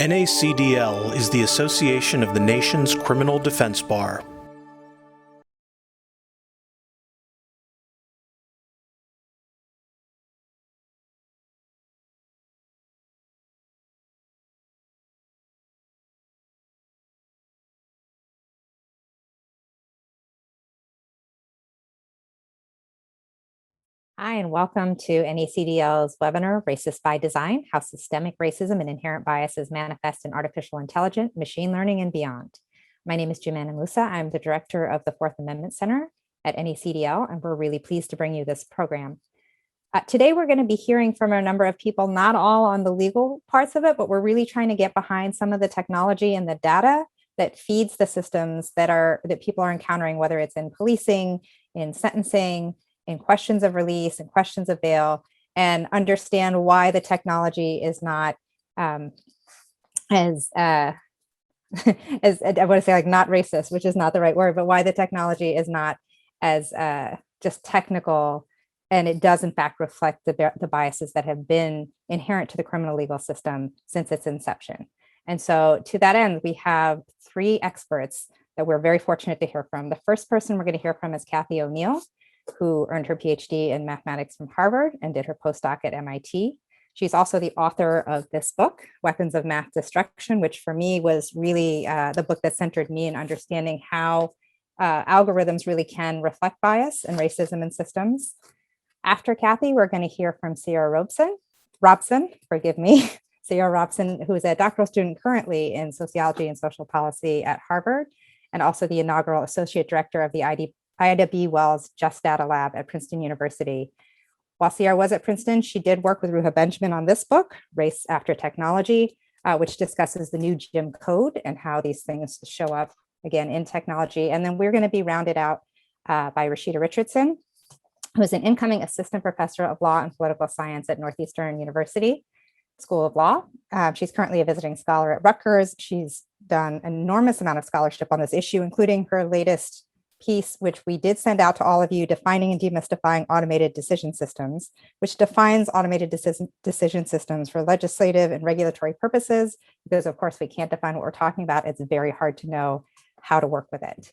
NACDL is the association of the nation's criminal defense bar. Hi, and welcome to NACDL's webinar, Racist by Design, How Systemic Racism and Inherent Biases Manifest in Artificial Intelligence, Machine Learning, and Beyond. My name is Jimena Musa. I'm the director of the Fourth Amendment Center at NACDL, and we're really pleased to bring you this program. Today, we're going to be hearing from a number of people, not all on the legal parts of it, but we're really trying to get behind some of the technology and the data that feeds the systems that people are encountering, whether it's in policing, in sentencing, in questions of release and questions of bail, and understand why the technology is not as I want to say, like, not racist, which is not the right word, but why the technology is not as just technical, and it does in fact reflect the biases that have been inherent to the criminal legal system since its inception. And so to that end, we have three experts that we're very fortunate to hear from. The first person we're going to hear from is Kathy O'Neill, who earned her PhD in mathematics from Harvard and did her postdoc at MIT. She's also the author of this book, Weapons of Math Destruction, which for me was really the book that centered me in understanding how algorithms really can reflect bias and racism in systems. After Kathy, we're going to hear from Sierra Robson, Sierra Robson, who is a doctoral student currently in sociology and social policy at Harvard, and also the inaugural associate director of the Ida B. Wells Just Data Lab at Princeton University. While Sierra was at Princeton, she did work with Ruha Benjamin on this book, Race After Technology, which discusses the new Jim Code and how these things show up, again, in technology. And then we're going to be rounded out by Rashida Richardson, who is an incoming assistant professor of law and political science at Northeastern University School of Law. She's currently a visiting scholar at Rutgers. She's done an enormous amount of scholarship on this issue, including her latest piece, which we did send out to all of you, Defining and Demystifying Automated Decision Systems, which defines automated decision systems for legislative and regulatory purposes, because of course we can't define what we're talking about. It's very hard to know how to work with it.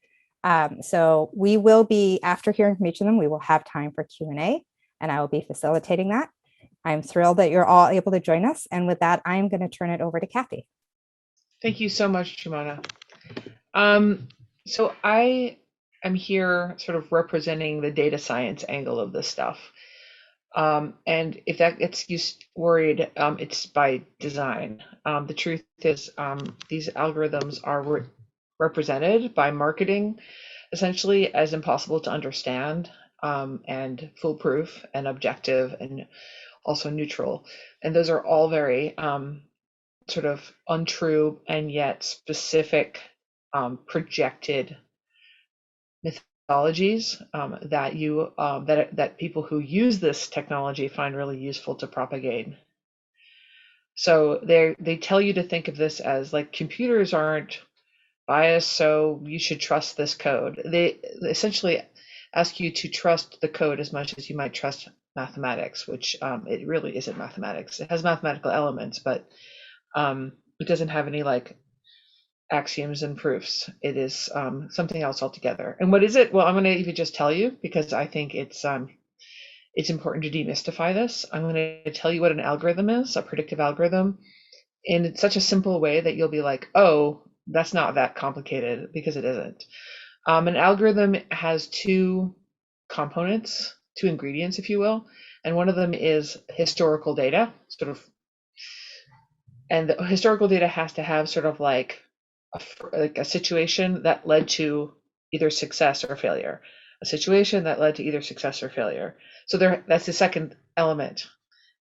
So we will be, after hearing from each of them, we will have time for Q&A, and I will be facilitating that. I'm thrilled that you're all able to join us. And with that, I'm going to turn it over to Kathy. Thank you so much, Jimena. So I'm here sort of representing the data science angle of this stuff. And if that gets you worried, it's by design. The truth is these algorithms are represented by marketing essentially as impossible to understand and foolproof and objective and also neutral. And those are all very sort of untrue and yet specific projected methodologies that people who use this technology find really useful to propagate. So they tell you to think of this as like computers aren't biased, so you should trust this code. They essentially ask you to trust the code as much as you might trust mathematics, which it really isn't mathematics. It has mathematical elements, but it doesn't have any like axioms and proofs. It is something else altogether. And what is it? Well, I'm going to even just tell you, because I think it's important to demystify this. I'm going to tell you what an algorithm is, a predictive algorithm, in such a simple way that you'll be like, oh, that's not that complicated, because it isn't. An algorithm has two components, two ingredients, if you will, and one of them is historical data, and the historical data has to have sort of like a situation that led to either success or failure, a situation that led to either success or failure. So that's the second element,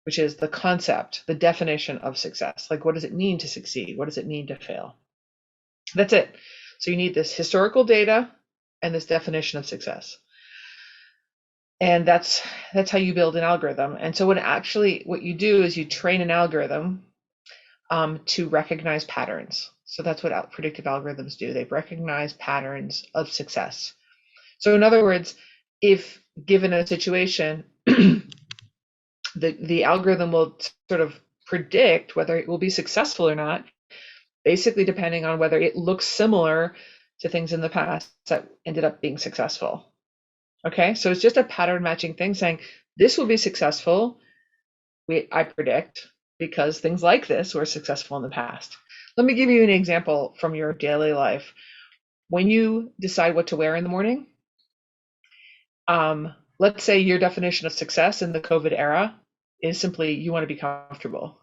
which is the concept, the definition of success. Like, what does it mean to succeed? What does it mean to fail? That's it. So you need this historical data and this definition of success. And that's how you build an algorithm. And so what you do is you train an algorithm to recognize patterns. So that's what predictive algorithms do. They recognize patterns of success. So in other words, if given a situation, the algorithm will sort of predict whether it will be successful or not, basically depending on whether it looks similar to things in the past that ended up being successful. Okay, so it's just a pattern matching thing saying this will be successful, I predict, because things like this were successful in the past. Let me give you an example from your daily life. When you decide what to wear in the morning, let's say your definition of success in the COVID era is simply you want to be comfortable.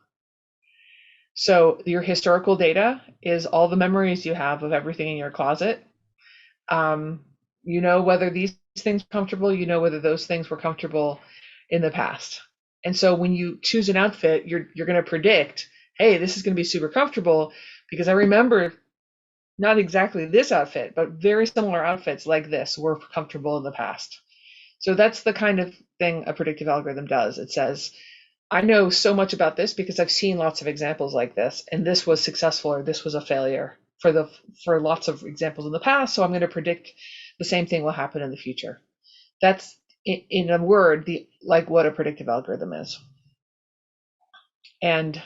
So your historical data is all the memories you have of everything in your closet. You know whether these things are comfortable, you know whether those things were comfortable in the past. And so when you choose an outfit, you're going to predict, hey, this is going to be super comfortable because I remember not exactly this outfit, but very similar outfits like this were comfortable in the past. So that's the kind of thing a predictive algorithm does. It says, I know so much about this because I've seen lots of examples like this, and this was successful or this was a failure for lots of examples in the past. So I'm going to predict the same thing will happen in the future. That's, in a word, like what a predictive algorithm is. And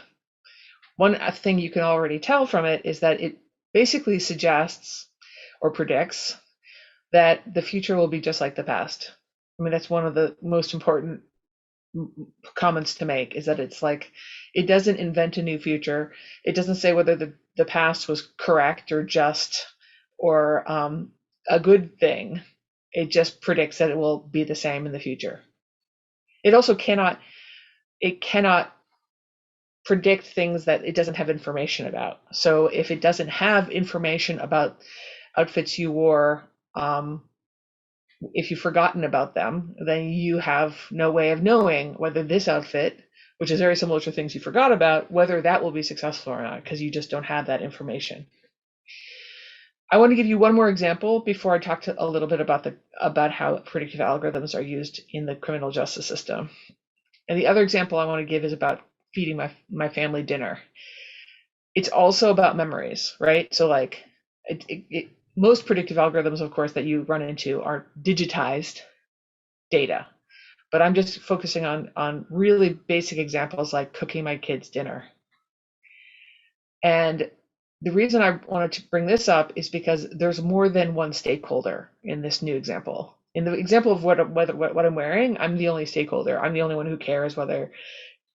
one thing you can already tell from it is that it basically suggests or predicts that the future will be just like the past. I mean, that's one of the most important comments to make, is that it's like, it doesn't invent a new future. It doesn't say whether the past was correct or just or a good thing. It just predicts that it will be the same in the future. It also cannot predict things that it doesn't have information about. So if it doesn't have information about outfits you wore, if you've forgotten about them, then you have no way of knowing whether this outfit, which is very similar to things you forgot about, whether that will be successful or not, because you just don't have that information. I want to give you one more example before I talk a little bit about how predictive algorithms are used in the criminal justice system. And the other example I want to give is about feeding my family dinner. It's also about memories, right? So like most predictive algorithms, of course, that you run into are digitized data, but I'm just focusing on really basic examples like cooking my kids dinner. And the reason I wanted to bring this up is because there's more than one stakeholder in this new example. In the example of what I'm wearing, I'm the only stakeholder. I'm the only one who cares whether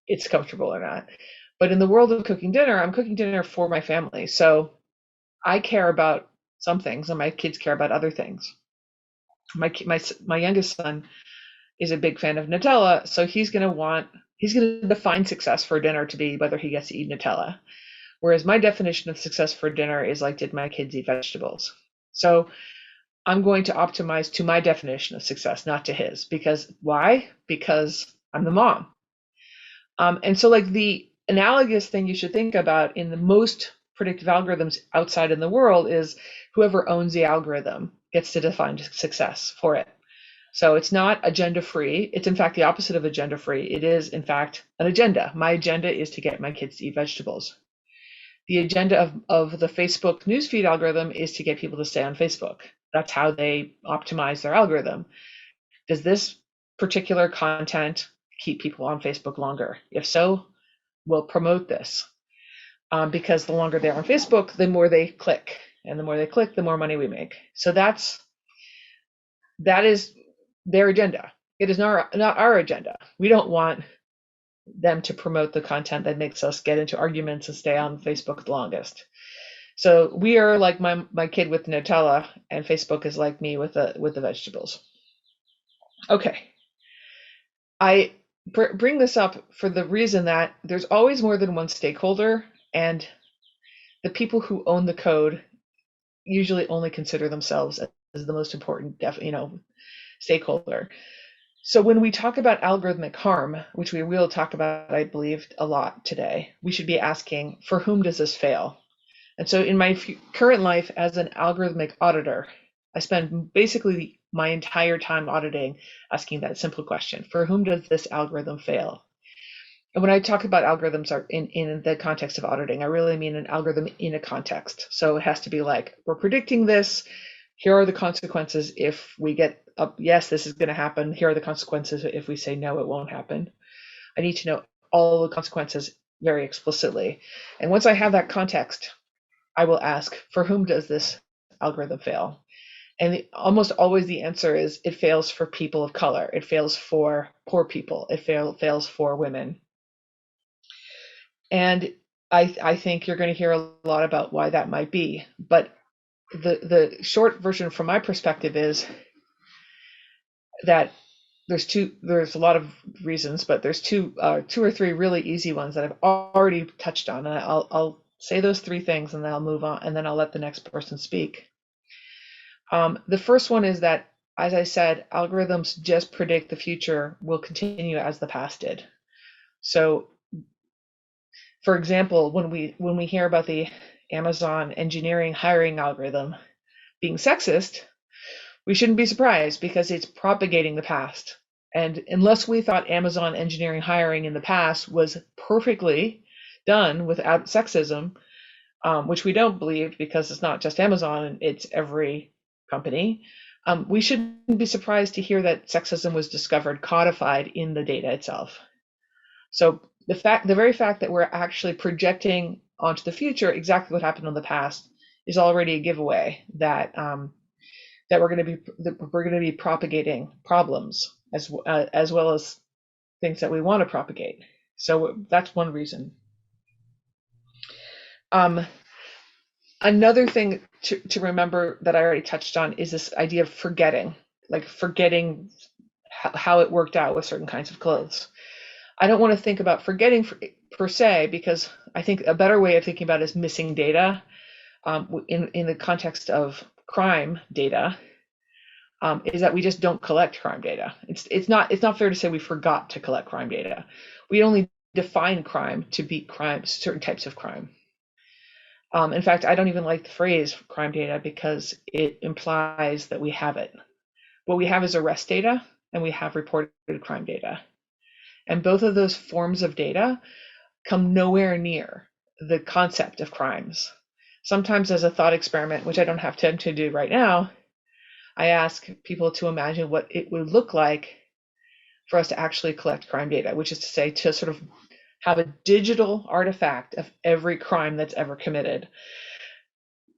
it's comfortable or not. But in the world of cooking dinner, I'm cooking dinner for my family. So I care about some things and my kids care about other things. My youngest son is a big fan of Nutella, so he's going to define success for dinner to be whether he gets to eat Nutella. Whereas my definition of success for dinner is like, did my kids eat vegetables? So I'm going to optimize to my definition of success, not to his. Because why? Because I'm the mom. And so like the analogous thing you should think about in the most predictive algorithms outside in the world is whoever owns the algorithm gets to define success for it. So it's not agenda free. It's in fact the opposite of agenda free. It is in fact an agenda. My agenda is to get my kids to eat vegetables. The agenda of the Facebook newsfeed algorithm is to get people to stay on Facebook. That's how they optimize their algorithm. Does this particular content keep people on Facebook longer? If so, we'll promote this. Because the longer they're on Facebook, the more they click. And the more they click, the more money we make. So that is their agenda. It is not our agenda. We don't want them to promote the content that makes us get into arguments and stay on Facebook the longest. So we are like my kid with Nutella, and Facebook is like me with the vegetables. Okay. I bring this up for the reason that there's always more than one stakeholder, and the people who own the code usually only consider themselves as the most important stakeholder. So when we talk about algorithmic harm, which we will talk about, I believe, a lot today, we should be asking, for whom does this fail? And so in my current life as an algorithmic auditor, I spend basically my entire time auditing asking that simple question: for whom does this algorithm fail? And when I talk about algorithms in the context of auditing, I really mean an algorithm in a context. So it has to be like, we're predicting this. Here are the consequences if we get up, yes, this is going to happen. Here are the consequences if we say no, it won't happen. I need to know all the consequences very explicitly. And once I have that context, I will ask, for whom does this algorithm fail? And almost always the answer is it fails for people of color. It fails for poor people. It fails for women. And I think you're going to hear a lot about why that might be. But the short version from my perspective is that there's a lot of reasons, but there's two or three really easy ones that I've already touched on. And I'll say those three things and then I'll move on, and then I'll let the next person speak. The first one is that, as I said, algorithms just predict the future will continue as the past did. So, for example, when we hear about the Amazon engineering hiring algorithm being sexist, we shouldn't be surprised because it's propagating the past. And unless we thought Amazon engineering hiring in the past was perfectly done without sexism, which we don't believe because it's not just Amazon, it's every company, we shouldn't be surprised to hear that sexism was discovered, codified in the data itself. So the very fact that we're actually projecting onto the future exactly what happened in the past is already a giveaway that that we're going to be propagating problems as well as things that we want to propagate. So that's one reason. Another thing to remember that I already touched on is this idea of forgetting, like forgetting how it worked out with certain kinds of clothes. I don't want to think about forgetting per se, because I think a better way of thinking about it is missing data in the context of crime data. Is that we just don't collect crime data. It's not fair to say we forgot to collect crime data. We only define crime to be crime, certain types of crime. In fact, I don't even like the phrase crime data because it implies that we have it. What we have is arrest data and we have reported crime data. And both of those forms of data come nowhere near the concept of crimes. Sometimes as a thought experiment, which I don't have time to do right now, I ask people to imagine what it would look like for us to actually collect crime data, which is to say to sort of have a digital artifact of every crime that's ever committed.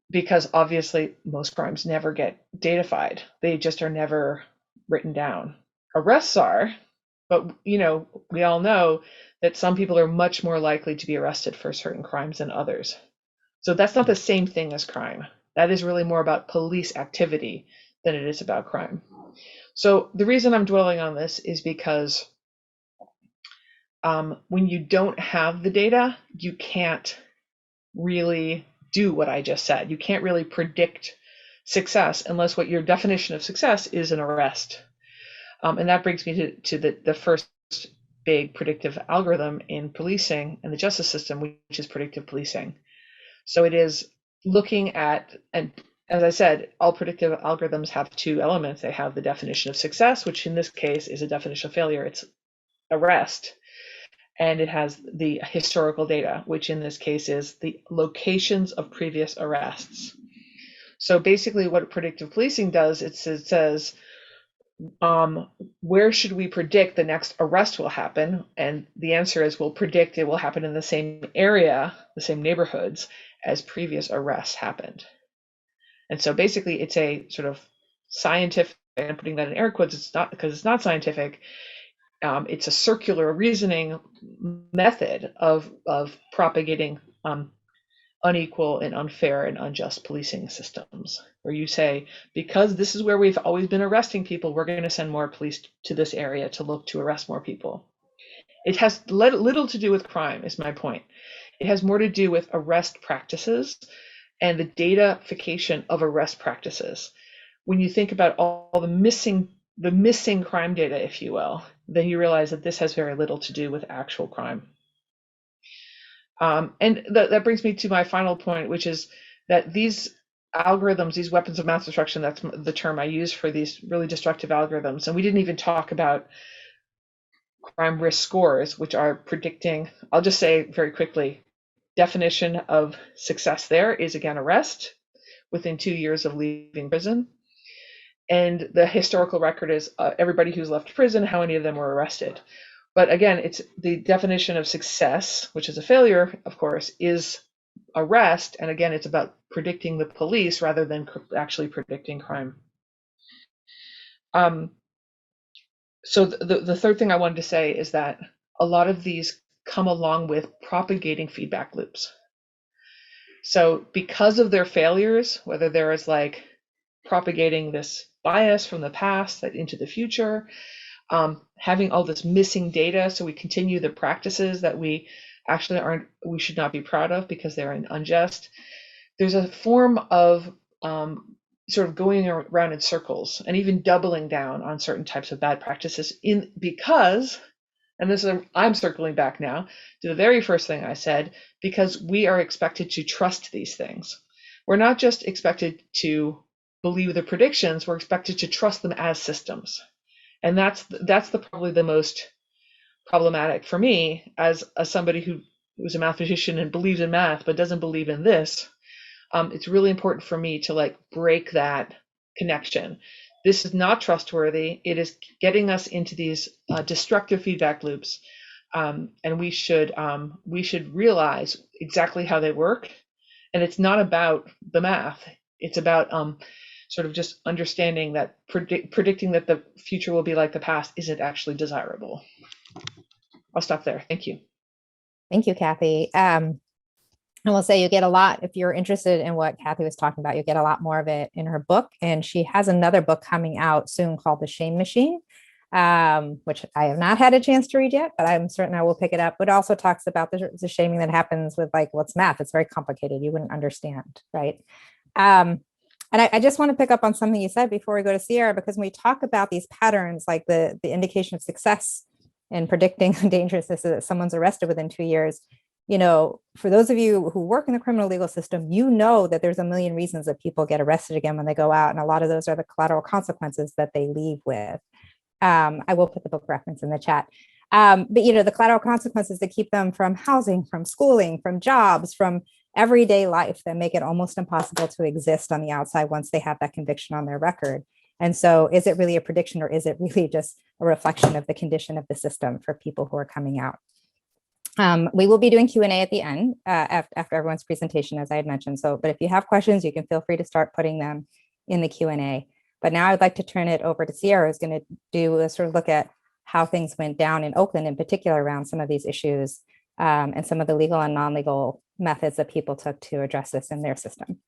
Because obviously most crimes never get datafied. They just are never written down. Arrests are, but we all know that some people are much more likely to be arrested for certain crimes than others. So that's not the same thing as crime. That is really more about police activity than it is about crime. So the reason I'm dwelling on this is because when you don't have the data, you can't really do what I just said. You can't really predict success unless what your definition of success is an arrest. And that brings me to the first big predictive algorithm in policing and the justice system, which is predictive policing. So it is looking at, and as I said, all predictive algorithms have two elements. They have the definition of success, which in this case is a definition of failure. It's arrest. And it has the historical data, which in this case is the locations of previous arrests. So basically what predictive policing does, it says, where should we predict the next arrest will happen? And the answer is we'll predict it will happen in the same area, the same neighborhoods as previous arrests happened. And so basically it's a sort of scientific, and I'm putting that in air quotes, it's not because it's not scientific, it's a circular reasoning method of propagating unequal and unfair and unjust policing systems, where you say, because this is where we've always been arresting people, we're going to send more police to this area to look to arrest more people. It has little to do with crime, is my point. It has more to do with arrest practices and the datafication of arrest practices. When you think about all the missing crime data, if you will, then you realize that this has very little to do with actual crime. And that brings me to my final point, which is that these algorithms, these weapons of mass destruction, that's the term I use for these really destructive algorithms. And we didn't even talk about crime risk scores, which are predicting, I'll just say very quickly, definition of success there is, again, arrest within 2 years of leaving prison. And the historical record is everybody who's left prison, how many of them were arrested. But again, it's the definition of success, which is a failure, of course, is arrest. And again, it's about predicting the police rather than actually predicting crime. So the third thing I wanted to say is that a lot of these come along with propagating feedback loops. So because of their failures, whether there is like propagating this bias from the past that into the future, having all this missing data, so we continue the practices that we should not be proud of because they're unjust. There's a form of sort of going around in circles and even doubling down on certain types of bad practices because, and this is, I'm circling back now to the very first thing I said, because we are expected to trust these things. We're not just expected to believe the predictions, we're expected to trust them as systems. And that's probably the most problematic for me as somebody who was a mathematician and believes in math but doesn't believe in this. It's really important for me to like break that connection. This is not trustworthy. It is getting us into these destructive feedback loops, and we should realize exactly how they work. And it's not about the math. It's about sort of just understanding that predicting that the future will be like the past isn't actually desirable. I'll stop there. Thank you. Thank you, Kathy. I will say you get a lot, if you're interested in what Kathy was talking about, you get a lot more of it in her book. And she has another book coming out soon called The Shame Machine, which I have not had a chance to read yet, but I'm certain I will pick it up. But it also talks about the shaming that happens with like, what's math? It's very complicated. You wouldn't understand, right? And I just want to pick up on something you said before we go to Sierra, because when we talk about these patterns, like the indication of success in predicting dangerousness that someone's arrested within 2 years, you know, for those of you who work in the criminal legal system, you know that there's a million reasons that people get arrested again when they go out. And a lot of those are the collateral consequences that they leave with. I will put the book reference in the chat. But, you know, the collateral consequences that keep them from housing, from schooling, from jobs, from everyday life that make it almost impossible to exist on the outside once they have that conviction on their record. And so is it really a prediction, or is it really just a reflection of the condition of the system for people who are coming out? We will be doing Q&A at the end after everyone's presentation, as I had mentioned. So, but if you have questions, you can feel free to start putting them in the Q&A. But now I'd like to turn it over to Sierra, who's going to do a sort of look at how things went down in Oakland, in particular around some of these issues and some of the legal and non-legal methods that people took to address this in their system.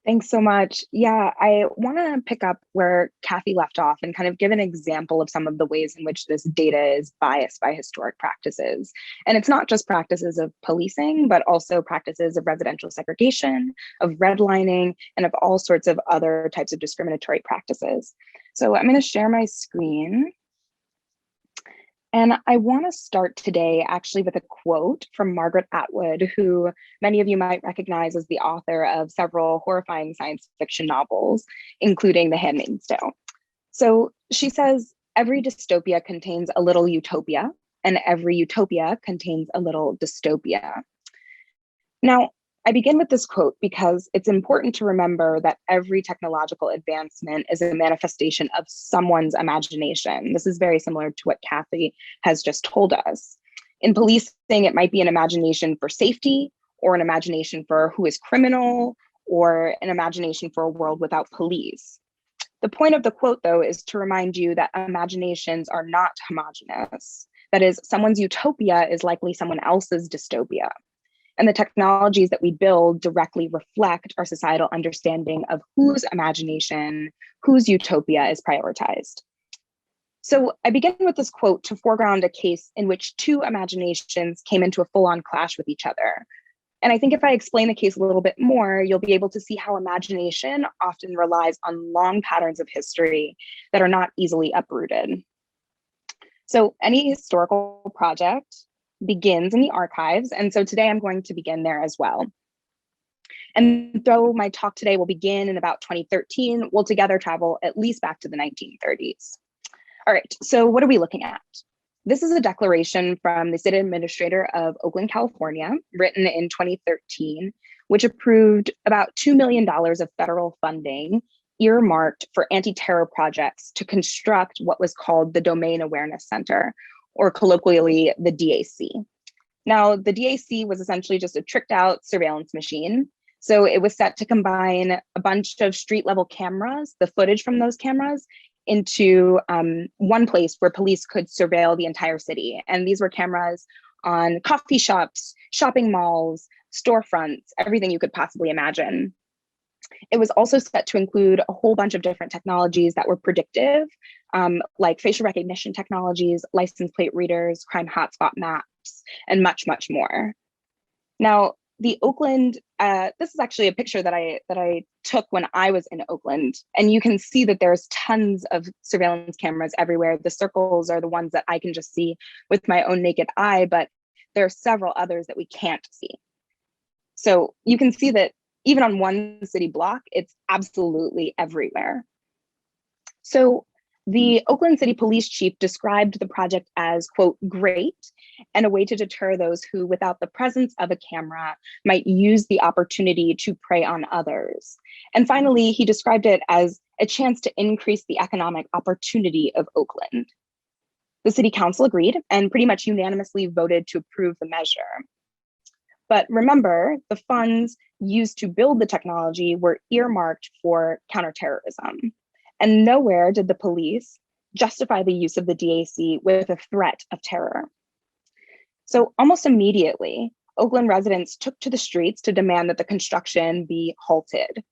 Thanks so much. Yeah, I want to pick up where Kathy left off and kind of give an example of some of the ways in which this data is biased by historic practices. And it's not just practices of policing, but also practices of residential segregation, of redlining, and of all sorts of other types of discriminatory practices. So I'm going to share my screen. And I want to start today actually with a quote from Margaret Atwood, who many of you might recognize as the author of several horrifying science fiction novels, including The Handmaid's Tale. So she says, every dystopia contains a little utopia, and every utopia contains a little dystopia. Now, I begin with this quote because it's important to remember that every technological advancement is a manifestation of someone's imagination. This is very similar to what Kathy has just told us. In policing, it might be an imagination for safety, or an imagination for who is criminal, or an imagination for a world without police. The point of the quote, though, is to remind you that imaginations are not homogeneous. That is, someone's utopia is likely someone else's dystopia. And the technologies that we build directly reflect our societal understanding of whose imagination, whose utopia is prioritized. So I begin with this quote to foreground a case in which two imaginations came into a full-on clash with each other. And I think if I explain the case a little bit more, you'll be able to see how imagination often relies on long patterns of history that are not easily uprooted. So any historical project begins in the archives. And so today I'm going to begin there as well. And though my talk today will begin in about 2013, we'll together travel at least back to the 1930s. All right, so what are we looking at? This is a declaration from the city administrator of Oakland, California, written in 2013, which approved about $2 million of federal funding earmarked for anti-terror projects to construct what was called the Domain Awareness Center, or colloquially, the DAC. Now, the DAC was essentially just a tricked out surveillance machine. So it was set to combine a bunch of street level cameras, the footage from those cameras, into one place where police could surveil the entire city. And these were cameras on coffee shops, shopping malls, storefronts, everything you could possibly imagine. It was also set to include a whole bunch of different technologies that were predictive, like facial recognition technologies, license plate readers, crime hotspot maps, and much, much more. Now, the Oakland, this is actually a picture that I took when I was in Oakland, and you can see that there's tons of surveillance cameras everywhere. The circles are the ones that I can just see with my own naked eye, but there are several others that we can't see. So you can see that even on one city block, it's absolutely everywhere. So the Oakland City Police Chief described the project as, quote, great, and a way to deter those who, without the presence of a camera, might use the opportunity to prey on others. And finally, he described it as a chance to increase the economic opportunity of Oakland. The city council agreed and pretty much unanimously voted to approve the measure. But remember, the funds used to build the technology were earmarked for counterterrorism. And nowhere did the police justify the use of the DAC with a threat of terror. So almost immediately, Oakland residents took to the streets to demand that the construction be halted.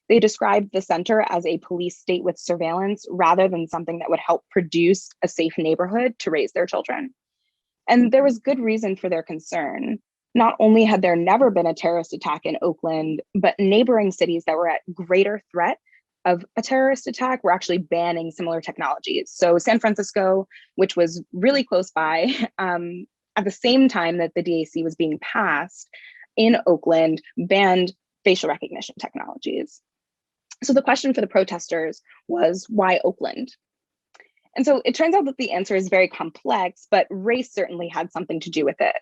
They described the center as a police state with surveillance rather than something that would help produce a safe neighborhood to raise their children. And there was good reason for their concern. Not only had there never been a terrorist attack in Oakland, but neighboring cities that were at greater threat of a terrorist attack were actually banning similar technologies. So San Francisco, which was really close by, at the same time that the DAC was being passed in Oakland, banned facial recognition technologies. So the question for the protesters was, why Oakland? And so it turns out that the answer is very complex, but race certainly had something to do with it.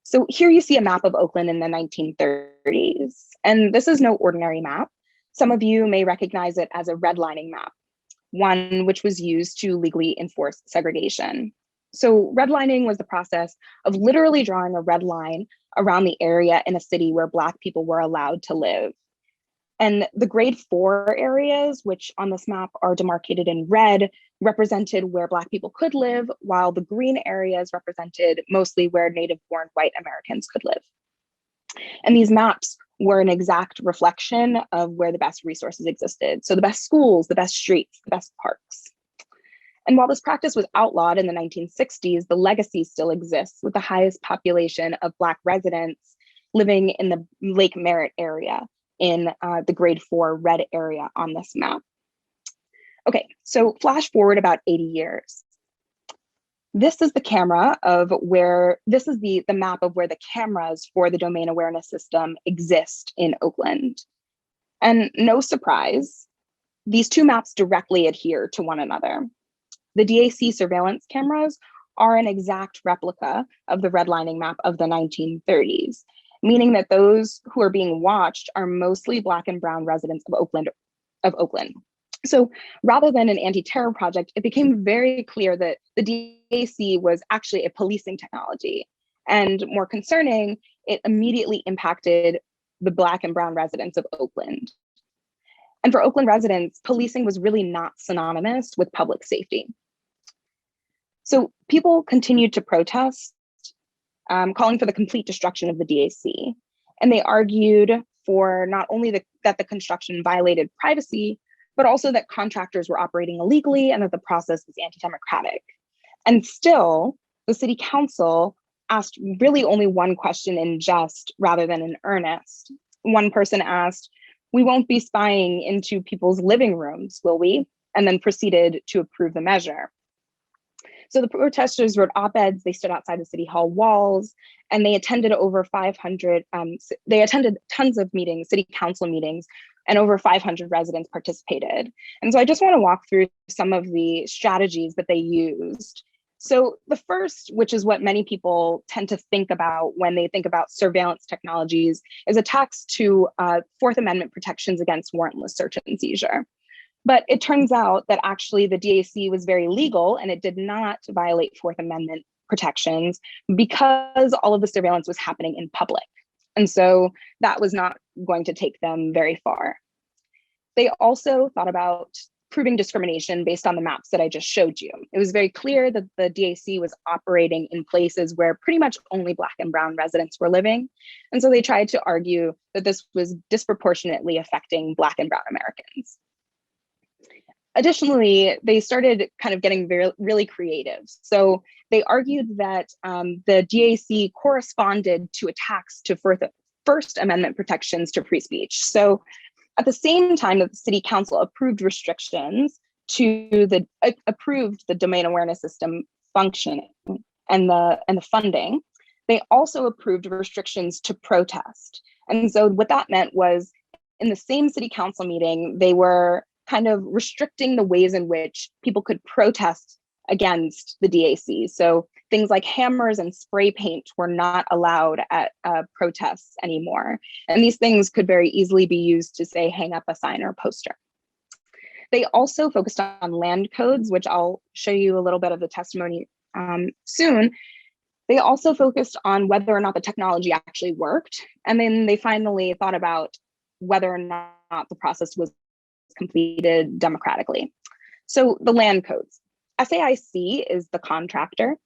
So here you see a map of Oakland in the 1930s, and this is no ordinary map. Some of you may recognize it as a redlining map, one which was used to legally enforce segregation. So redlining was the process of literally drawing a red line around the area in a city where Black people were allowed to live. And the grade 4 areas, which on this map are demarcated in red, represented where Black people could live, while the green areas represented mostly where native-born white Americans could live. And these maps were an exact reflection of where the best resources existed. So the best schools, the best streets, the best parks. And while this practice was outlawed in the 1960s, the legacy still exists with the highest population of Black residents living in the Lake Merritt area in the grade 4 red area on this map. Okay, so flash forward about 80 years. This is the camera of where, this is the map of where the cameras for the domain awareness system exist in Oakland. And no surprise, these two maps directly adhere to one another. The DAC surveillance cameras are an exact replica of the redlining map of the 1930s, meaning that those who are being watched are mostly Black and brown residents of Oakland. So rather than an anti-terror project, it became very clear that the DAC was actually a policing technology. And more concerning, it immediately impacted the Black and brown residents of Oakland. And for Oakland residents, policing was really not synonymous with public safety. So people continued to protest, calling for the complete destruction of the DAC. And they argued for not only that the construction violated privacy, but also that contractors were operating illegally and that the process was anti-democratic. And still, the city council asked really only one question in jest rather than in earnest. One person asked, "We won't be spying into people's living rooms, will we?" And then proceeded to approve the measure. So the protesters wrote op-eds, they stood outside the city hall walls, and they attended over 500, they attended tons of meetings, city council meetings, and over 500 residents participated. And so I just want to walk through some of the strategies that they used. So the first, which is what many people tend to think about when they think about surveillance technologies, is attacks to Fourth Amendment protections against warrantless search and seizure. But it turns out that actually the DAC was very legal and it did not violate Fourth Amendment protections because all of the surveillance was happening in public. And so that was not going to take them very far. They also thought about proving discrimination based on the maps that I just showed you. It was very clear that the DAC was operating in places where pretty much only Black and Brown residents were living. And so they tried to argue that this was disproportionately affecting Black and Brown Americans. Additionally, they started kind of getting really creative. So they argued that the DAC corresponded to attacks to First Amendment protections to free speech. So at the same time that the City Council approved restrictions to approved the domain awareness system functioning and the funding, they also approved restrictions to protest. And so what that meant was, in the same City Council meeting, they were kind of restricting the ways in which people could protest against the DAC. So things like hammers and spray paint were not allowed at protests anymore. And these things could very easily be used to, say, hang up a sign or poster. They also focused on land codes, which I'll show you a little bit of the testimony soon. They also focused on whether or not the technology actually worked. And then they finally thought about whether or not the process was completed democratically. So the land codes. SAIC is the contractor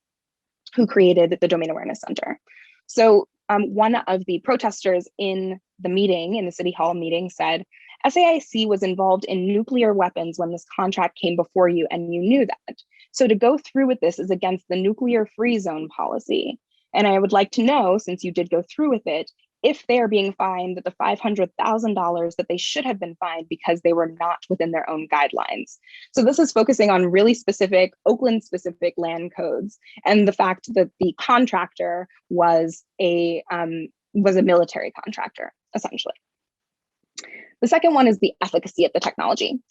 who created the Domain Awareness Center. So one of the protesters in the meeting, in the City Hall meeting, said, SAIC was involved in nuclear weapons when this contract came before you, and you knew that. So to go through with this is against the nuclear free zone policy. And I would like to know, since you did go through with it, if they are being fined the $500,000 that they should have been fined because they were not within their own guidelines. So this is focusing on really specific, Oakland-specific land codes, and the fact that the contractor was a military contractor, essentially. The second one is the efficacy of the technology.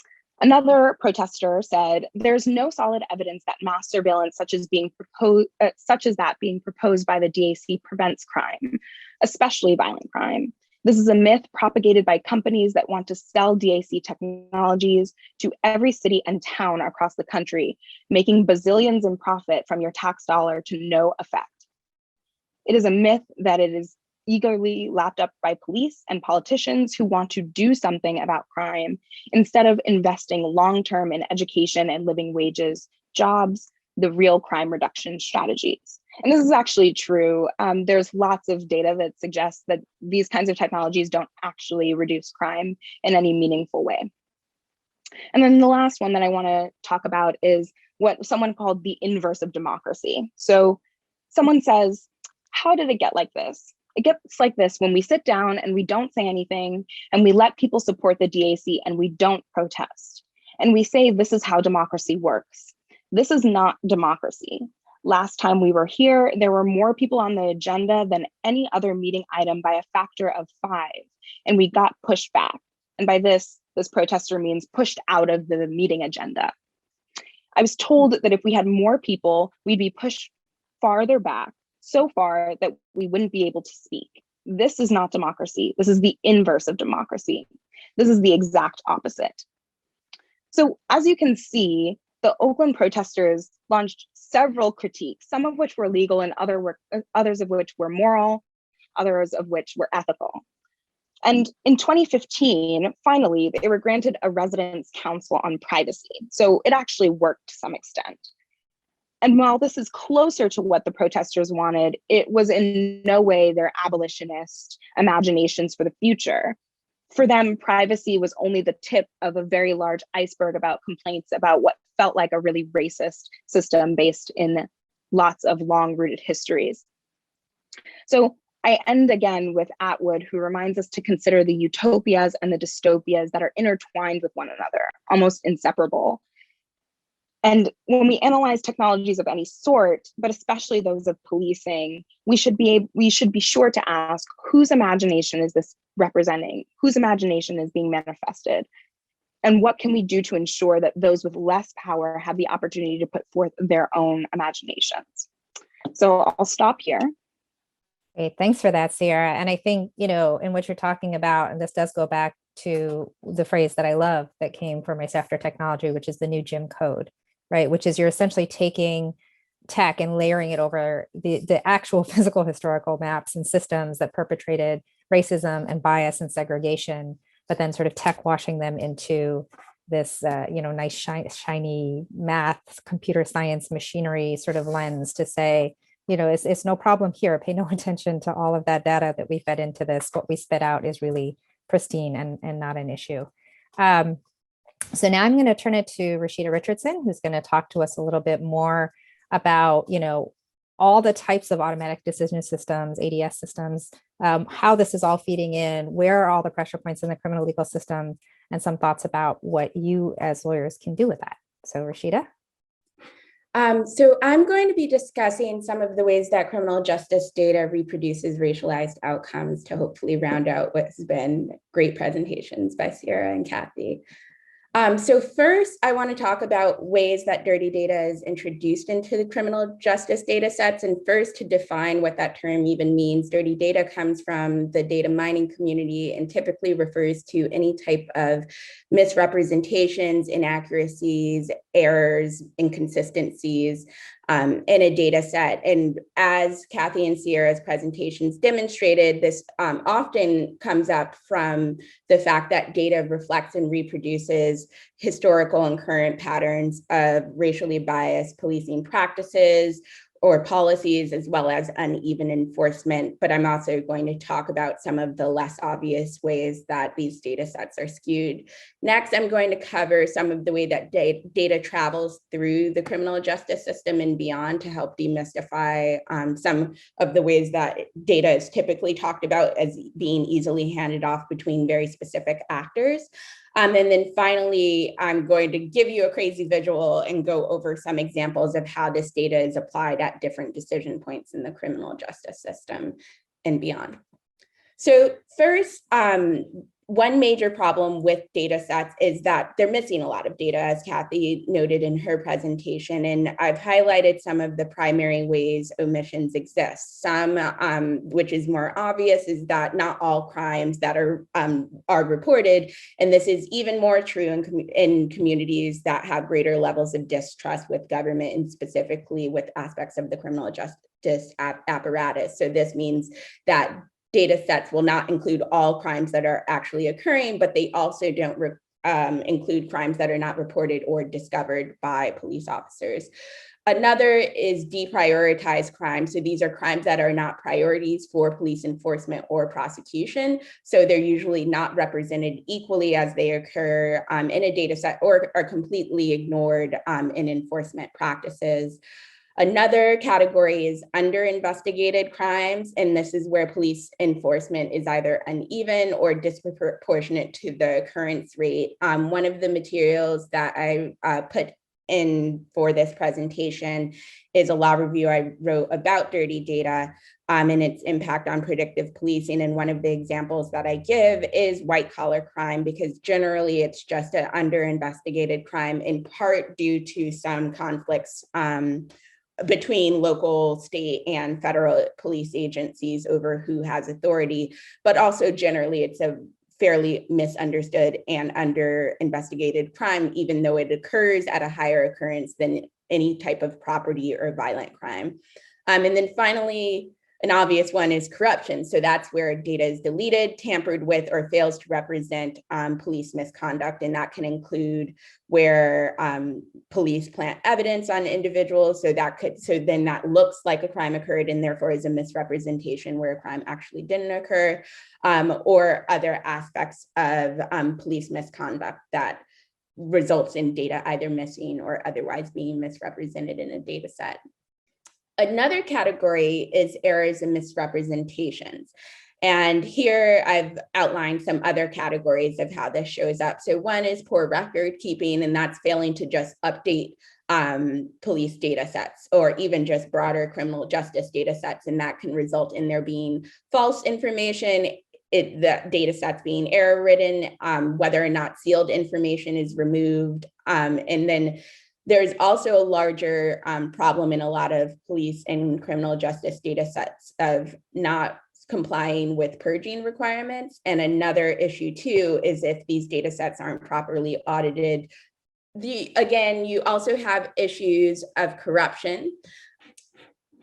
Another protester said, there's no solid evidence that mass surveillance such as that being proposed by the DAC prevents crime, especially violent crime. This is a myth propagated by companies that want to sell DAC technologies to every city and town across the country, making bazillions in profit from your tax dollar to no effect. It is a myth that it is eagerly lapped up by police and politicians who want to do something about crime instead of investing long-term in education and living wages, jobs, the real crime reduction strategies. And this is actually true. There's lots of data that suggests that these kinds of technologies don't actually reduce crime in any meaningful way. And then the last one that I want to talk about is what someone called the inverse of democracy. So someone says, how did it get like this? It gets like this when we sit down and we don't say anything, and we let people support the DAC and we don't protest. And we say, this is how democracy works. This is not democracy. Last time we were here, there were more people on the agenda than any other meeting item by a factor of 5, and we got pushed back. And by this protester means pushed out of the meeting agenda. I was told that if we had more people, we'd be pushed farther back, so far that we wouldn't be able to speak. This is not democracy. This is the inverse of democracy. This is the exact opposite. So as you can see, the Oakland protesters launched several critiques, some of which were legal and others of which were moral, others of which were ethical. And in 2015, finally, they were granted a residence council on privacy. So it actually worked to some extent. And while this is closer to what the protesters wanted, it was in no way their abolitionist imaginations for the future. For them, privacy was only the tip of a very large iceberg about complaints about what felt like a really racist system based in lots of long-rooted histories. So I end again with Atwood, who reminds us to consider the utopias and the dystopias that are intertwined with one another, almost inseparable. And when we analyze technologies of any sort, but especially those of policing, we should be sure to ask, whose imagination is this representing? Whose imagination is being manifested? And what can we do to ensure that those with less power have the opportunity to put forth their own imaginations? So I'll stop here. Great, thanks for that, Sierra. And I think, in what you're talking about, and this does go back to the phrase that I love that came from my after technology, which is the new Jim Code, right? Which is you're essentially taking tech and layering it over the actual physical historical maps and systems that perpetrated racism and bias and segregation, but then sort of tech washing them into this, nice shiny math, computer science, machinery sort of lens to say, it's no problem here. Pay no attention to all of that data that we fed into this. What we spit out is really pristine and not an issue. So now I'm going to turn it to Rashida Richardson, who's going to talk to us a little bit more about, all the types of automatic decision systems, ADS systems, how this is all feeding in, where are all the pressure points in the criminal legal system, and some thoughts about what you as lawyers can do with that. So Rashida? So I'm going to be discussing some of the ways that criminal justice data reproduces racialized outcomes to hopefully round out what has been great presentations by Sierra and Kathy. So first, I want to talk about ways that dirty data is introduced into the criminal justice data sets. And first, to define what that term even means, dirty data comes from the data mining community and typically refers to any type of misrepresentations, inaccuracies, errors, inconsistencies in a data set. And as Kathy and Sierra's presentations demonstrated, this often comes up from the fact that data reflects and reproduces historical and current patterns of racially biased policing practices or policies, as well as uneven enforcement. But I'm also going to talk about some of the less obvious ways that these data sets are skewed. Next, I'm going to cover some of the way that data travels through the criminal justice system and beyond to help demystify some of the ways that data is typically talked about as being easily handed off between very specific actors. And then finally, I'm going to give you a crazy visual and go over some examples of how this data is applied at different decision points in the criminal justice system and beyond. So first, one major problem with data sets is that they're missing a lot of data, as Kathy noted in her presentation. And I've highlighted some of the primary ways omissions exist. Some, which is more obvious, is that not all crimes that are reported. And this is even more true in communities that have greater levels of distrust with government and specifically with aspects of the criminal justice apparatus. So this means that data sets will not include all crimes that are actually occurring, but they also don't include crimes that are not reported or discovered by police officers. Another is deprioritized crimes. So these are crimes that are not priorities for police enforcement or prosecution. So they're usually not represented equally as they occur in a data set or are completely ignored in enforcement practices. Another category is under-investigated crimes, and this is where police enforcement is either uneven or disproportionate to the occurrence rate. One of the materials that I put in for this presentation is a law review I wrote about dirty data and its impact on predictive policing. And one of the examples that I give is white-collar crime, because generally it's just an under-investigated crime, in part due to some conflicts between local, state, and federal police agencies over who has authority, but also generally it's a fairly misunderstood and under-investigated crime, even though it occurs at a higher occurrence than any type of property or violent crime. And then finally, an obvious one is corruption. So that's where data is deleted, tampered with, or fails to represent police misconduct. And that can include where police plant evidence on individuals. So then that looks like a crime occurred and therefore is a misrepresentation where a crime actually didn't occur, or other aspects of police misconduct that results in data either missing or otherwise being misrepresented in a data set. Another category is errors and misrepresentations. And here I've outlined some other categories of how this shows up. So one is poor record keeping, and that's failing to just update police data sets or even just broader criminal justice data sets. And that can result in there being false information, the data sets being error ridden, whether or not sealed information is removed. And then there's also a larger problem in a lot of police and criminal justice data sets of not complying with purging requirements. And another issue too is if these data sets aren't properly audited. Again, you also have issues of corruption.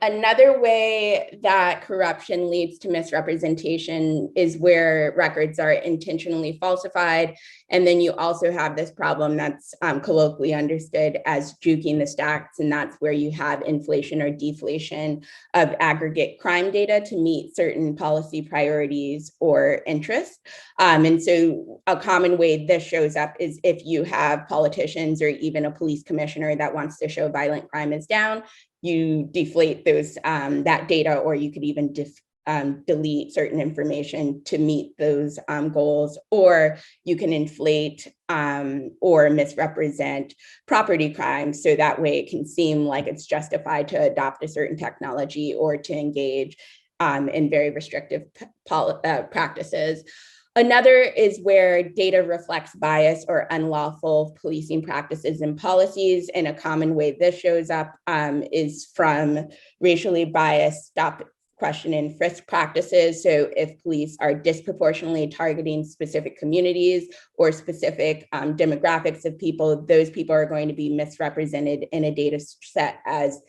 Another way that corruption leads to misrepresentation is where records are intentionally falsified. And then you also have this problem that's colloquially understood as juking the stacks, and that's where you have inflation or deflation of aggregate crime data to meet certain policy priorities or interests. And so a common way this shows up is if you have politicians or even a police commissioner that wants to show violent crime is down, you deflate those that data, or you could even delete certain information to meet those goals, or you can inflate or misrepresent property crimes, so that way it can seem like it's justified to adopt a certain technology or to engage in very restrictive practices. Another is where data reflects bias or unlawful policing practices and policies. And a common way this shows up is from racially biased stop, question, and frisk practices. So if police are disproportionately targeting specific communities or specific demographics of people, those people are going to be misrepresented in a data set as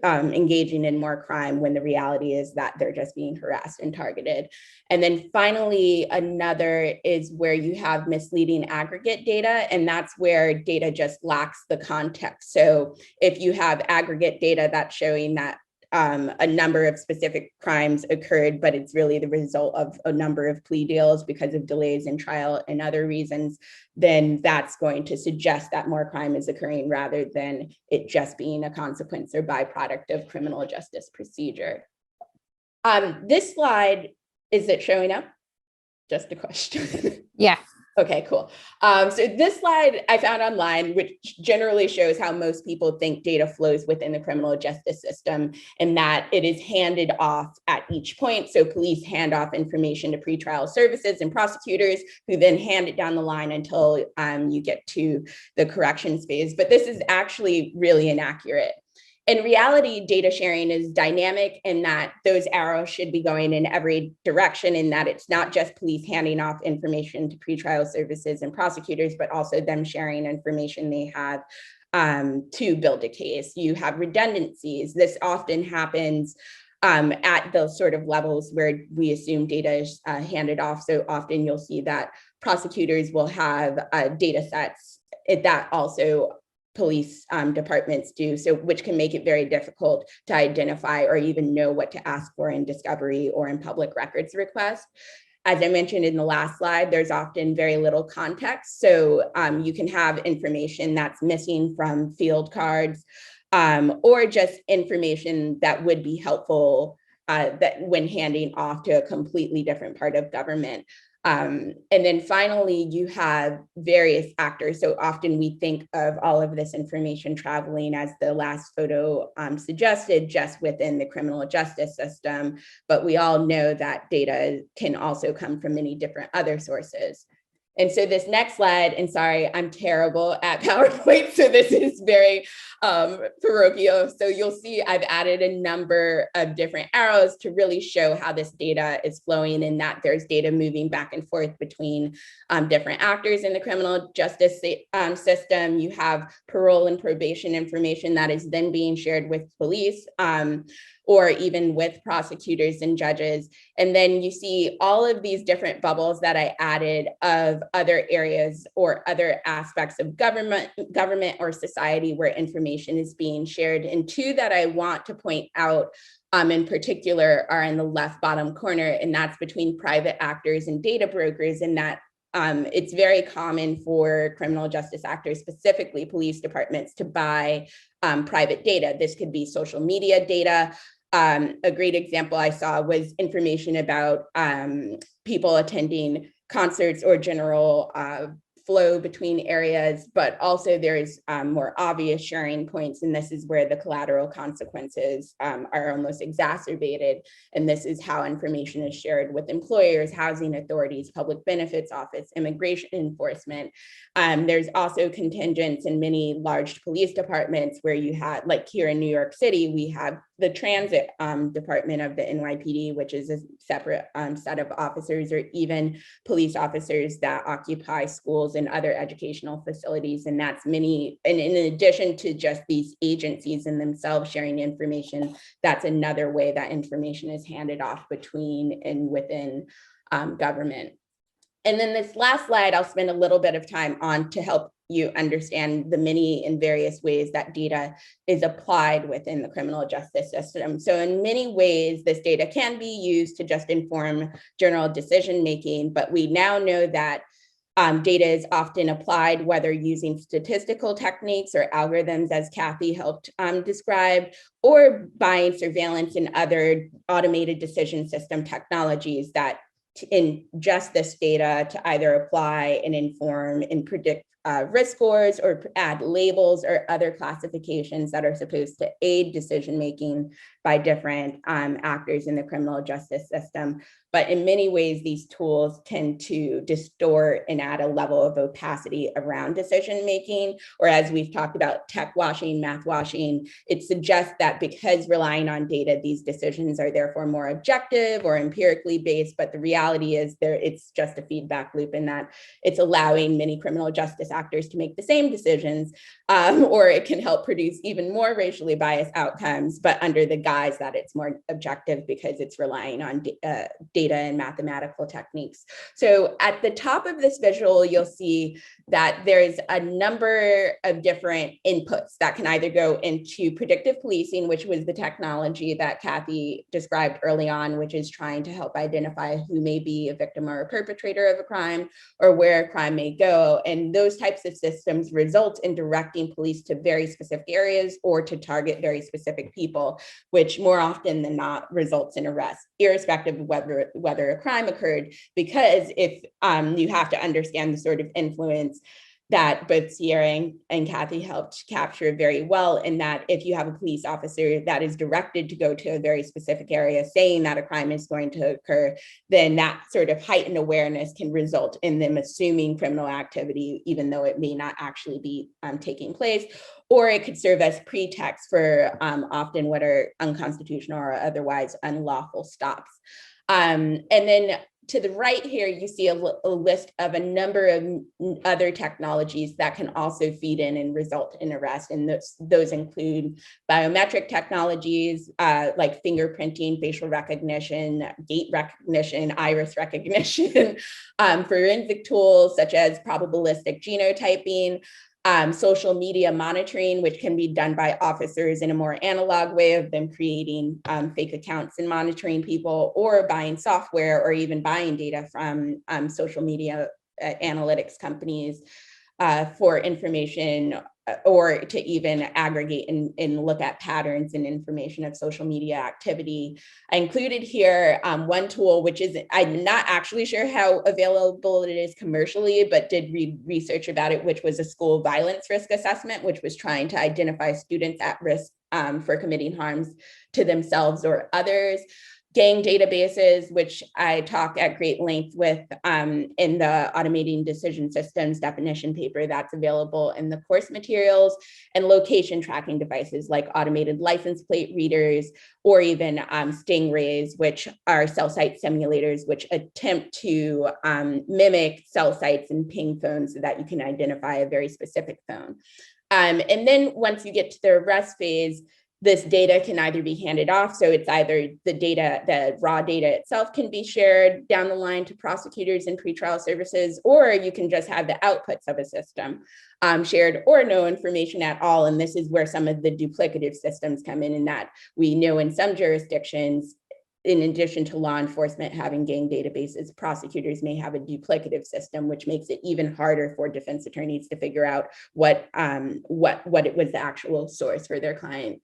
engaging in more crime, when the reality is that they're just being harassed and targeted. And then finally, another is where you have misleading aggregate data, and that's where data just lacks the context. So if you have aggregate data that's showing that a number of specific crimes occurred, but it's really the result of a number of plea deals because of delays in trial and other reasons, then that's going to suggest that more crime is occurring rather than it just being a consequence or byproduct of criminal justice procedure. This slide, is it showing up? Just a question. Yeah. Okay, cool. So this slide I found online, which generally shows how most people think data flows within the criminal justice system, and that it is handed off at each point. So police hand off information to pretrial services and prosecutors, who then hand it down the line until you get to the corrections phase. But this is actually really inaccurate. In reality, data sharing is dynamic, in that those arrows should be going in every direction, in that it's not just police handing off information to pretrial services and prosecutors, but also them sharing information they have to build a case. You have redundancies. This often happens at those sort of levels where we assume data is handed off. So often you'll see that prosecutors will have data sets that also police departments do, so which can make it very difficult to identify or even know what to ask for in discovery or in public records request. As I mentioned in the last slide, there's often very little context. So you can have information that's missing from field cards, or just information that would be helpful that when handing off to a completely different part of government. And then finally, you have various actors. So often we think of all of this information traveling, as the last photo suggested, just within the criminal justice system. But we all know that data can also come from many different other sources. And so this next slide, and sorry, I'm terrible at PowerPoint, so this is very parochial. So you'll see I've added a number of different arrows to really show how this data is flowing, and that there's data moving back and forth between different actors in the criminal justice system. You have parole and probation information that is then being shared with police, or even with prosecutors and judges. And then you see all of these different bubbles that I added of other areas or other aspects of government or society where information is being shared. And two that I want to point out in particular are in the left bottom corner, and that's between private actors and data brokers, and that it's very common for criminal justice actors, specifically police departments, to buy private data. This could be social media data. A great example I saw was information about people attending concerts or general flow between areas, but also there's more obvious sharing points, and this is where the collateral consequences are almost exacerbated. And this is how information is shared with employers, housing authorities, public benefits office, immigration enforcement. There's also contingents in many large police departments where you have, like here in New York City, we have the transit department of the NYPD, which is a separate set of officers, or even police officers that occupy schools schools and other educational facilities. And that's many, and in addition to just these agencies in themselves sharing information, that's another way that information is handed off between and within government. And then this last slide, I'll spend a little bit of time on to help you understand the many and various ways that data is applied within the criminal justice system. So in many ways, this data can be used to just inform general decision-making, but we now know that data is often applied, whether using statistical techniques or algorithms, as Kathy helped describe, or by surveillance and other automated decision system technologies that ingest this data to either apply and inform and predict risk scores or add labels or other classifications that are supposed to aid decision-making by different actors in the criminal justice system. But in many ways, these tools tend to distort and add a level of opacity around decision-making, or as we've talked about, tech washing, math washing. It suggests that because relying on data, these decisions are therefore more objective or empirically based, but the reality is it's just a feedback loop in that it's allowing many criminal justice actors to make the same decisions, or it can help produce even more racially biased outcomes, but under the guise that it's more objective because it's relying on data and mathematical techniques. So at the top of this visual, you'll see that there's a number of different inputs that can either go into predictive policing, which was the technology that Kathy described early on, which is trying to help identify who may be a victim or a perpetrator of a crime or where a crime may go. And those types of systems result in directing police to very specific areas or to target very specific people, which more often than not results in arrest, irrespective of whether a crime occurred, because if you have to understand the sort of influence that both Sierra and Kathy helped capture very well, in that if you have a police officer that is directed to go to a very specific area saying that a crime is going to occur, then that sort of heightened awareness can result in them assuming criminal activity, even though it may not actually be taking place. Or it could serve as pretext for often what are unconstitutional or otherwise unlawful stops. And then to the right here, you see a list of a number of other technologies that can also feed in and result in arrest. And those include biometric technologies like fingerprinting, facial recognition, gait recognition, iris recognition, forensic tools such as probabilistic genotyping, social media monitoring, which can be done by officers in a more analog way of them creating fake accounts and monitoring people, or buying software or even buying data from social media analytics companies for information, or to even aggregate and look at patterns and information of social media activity. I included here one tool, which is, I'm not actually sure how available it is commercially, but did read research about it, which was a school violence risk assessment, which was trying to identify students at risk for committing harms to themselves or others. Gang databases, which I talk at great length with in the Automating Decision Systems definition paper that's available in the course materials, and location tracking devices like automated license plate readers, or even stingrays, which are cell site simulators, which attempt to mimic cell sites and ping phones so that you can identify a very specific phone. And then once you get to the arrest phase, this data can either be handed off. So it's either the data, the raw data itself can be shared down the line to prosecutors and pretrial services, or you can just have the outputs of a system shared, or no information at all. And this is where some of the duplicative systems come in that we know in some jurisdictions, in addition to law enforcement having gang databases, prosecutors may have a duplicative system, which makes it even harder for defense attorneys to figure out what it was the actual source for their client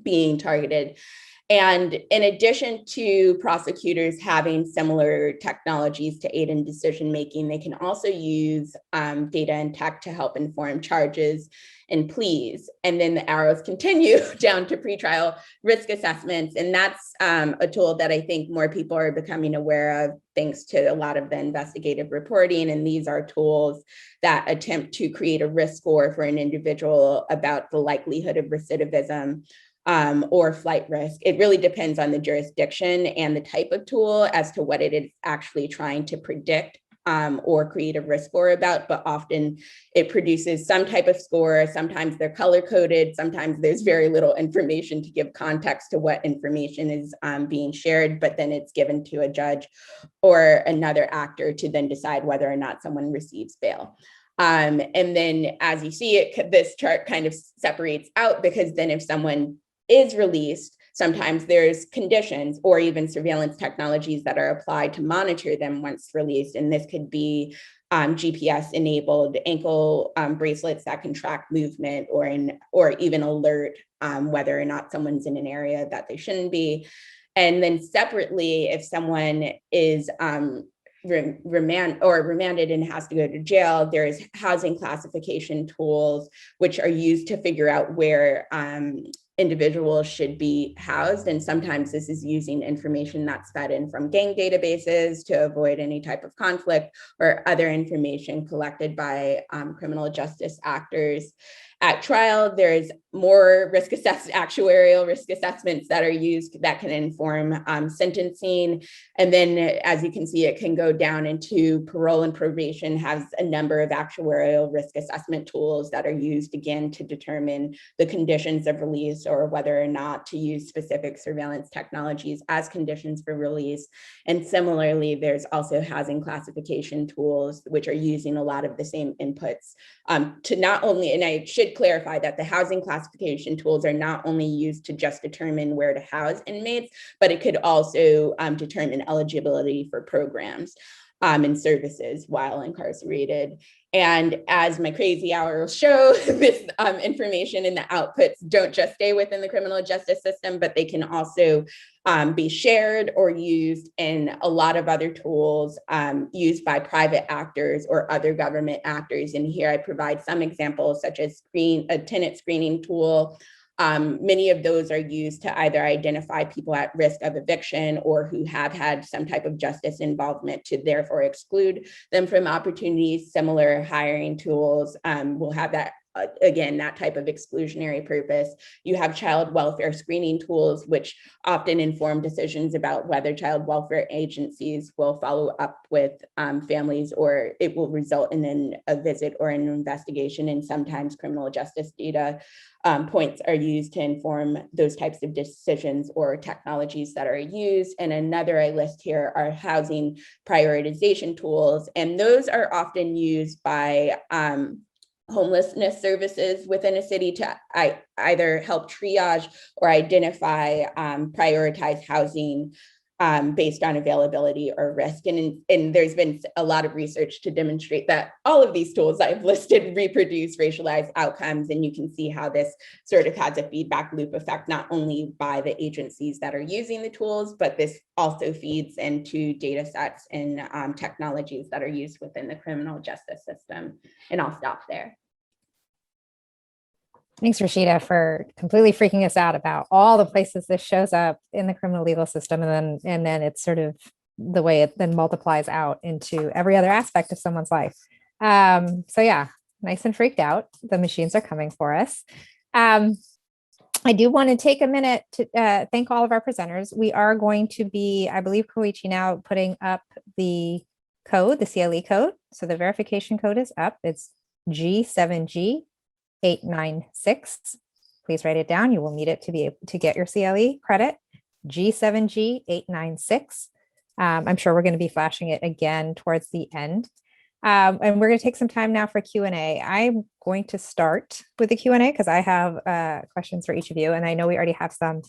being targeted. And in addition to prosecutors having similar technologies to aid in decision-making, they can also use data and tech to help inform charges and pleas. And then the arrows continue down to pretrial risk assessments. And that's a tool that I think more people are becoming aware of thanks to a lot of the investigative reporting. And these are tools that attempt to create a risk score for an individual about the likelihood of recidivism or flight risk. It really depends on the jurisdiction and the type of tool as to what it is actually trying to predict or create a risk score about, but often it produces some type of score. Sometimes they're color coded. Sometimes there's very little information to give context to what information is being shared, but then it's given to a judge or another actor to then decide whether or not someone receives bail. And then as you see it, this chart kind of separates out, because then if someone is released, sometimes there's conditions or even surveillance technologies that are applied to monitor them once released. And this could be GPS enabled ankle bracelets that can track movement, or even alert whether or not someone's in an area that they shouldn't be. And then separately, if someone is remanded and has to go to jail, there's housing classification tools, which are used to figure out where individuals should be housed. And sometimes this is using information that's fed in from gang databases to avoid any type of conflict, or other information collected by criminal justice actors. At trial, there's more actuarial risk assessments that are used that can inform sentencing. And then, as you can see, it can go down into parole and probation has a number of actuarial risk assessment tools that are used, again, to determine the conditions of release, or whether or not to use specific surveillance technologies as conditions for release. And similarly, there's also housing classification tools, which are using a lot of the same inputs to not only, and I should clarify that the housing classification tools are not only used to just determine where to house inmates, but it could also determine eligibility for programs and services while incarcerated. And as my crazy hour will show, this information and the outputs don't just stay within the criminal justice system, but they can also be shared or used in a lot of other tools used by private actors or other government actors. And here I provide some examples, such as a tenant screening tool. Many of those are used to either identify people at risk of eviction or who have had some type of justice involvement, to therefore exclude them from opportunities. Similar hiring tools will have that, again, that type of exclusionary purpose. You have child welfare screening tools, which often inform decisions about whether child welfare agencies will follow up with families, or it will result in a visit or an investigation. And sometimes criminal justice data points are used to inform those types of decisions or technologies that are used. And another I list here are housing prioritization tools. And those are often used by homelessness services within a city to either help triage or identify prioritized housing based on availability or risk. And there's been a lot of research to demonstrate that all of these tools I've listed reproduce racialized outcomes. And you can see how this sort of has a feedback loop effect, not only by the agencies that are using the tools, but this also feeds into data sets and technologies that are used within the criminal justice system. And I'll stop there. Thanks, Rashida, for completely freaking us out about all the places this shows up in the criminal legal system, and then it's sort of the way it then multiplies out into every other aspect of someone's life. So yeah, nice and freaked out. The machines are coming for us. I do want to take a minute to thank all of our presenters. We are going to be, I believe, Koichi now putting up the code, the CLE code. So the verification code is up. It's G7G 896. Please write it down. You will need it to be able to get your CLE credit. G7G 896. I'm sure we're going to be flashing it again towards the end. And we're going to take some time now for Q&A. I'm going to start with the Q&A because I have questions for each of you, and I know we already have some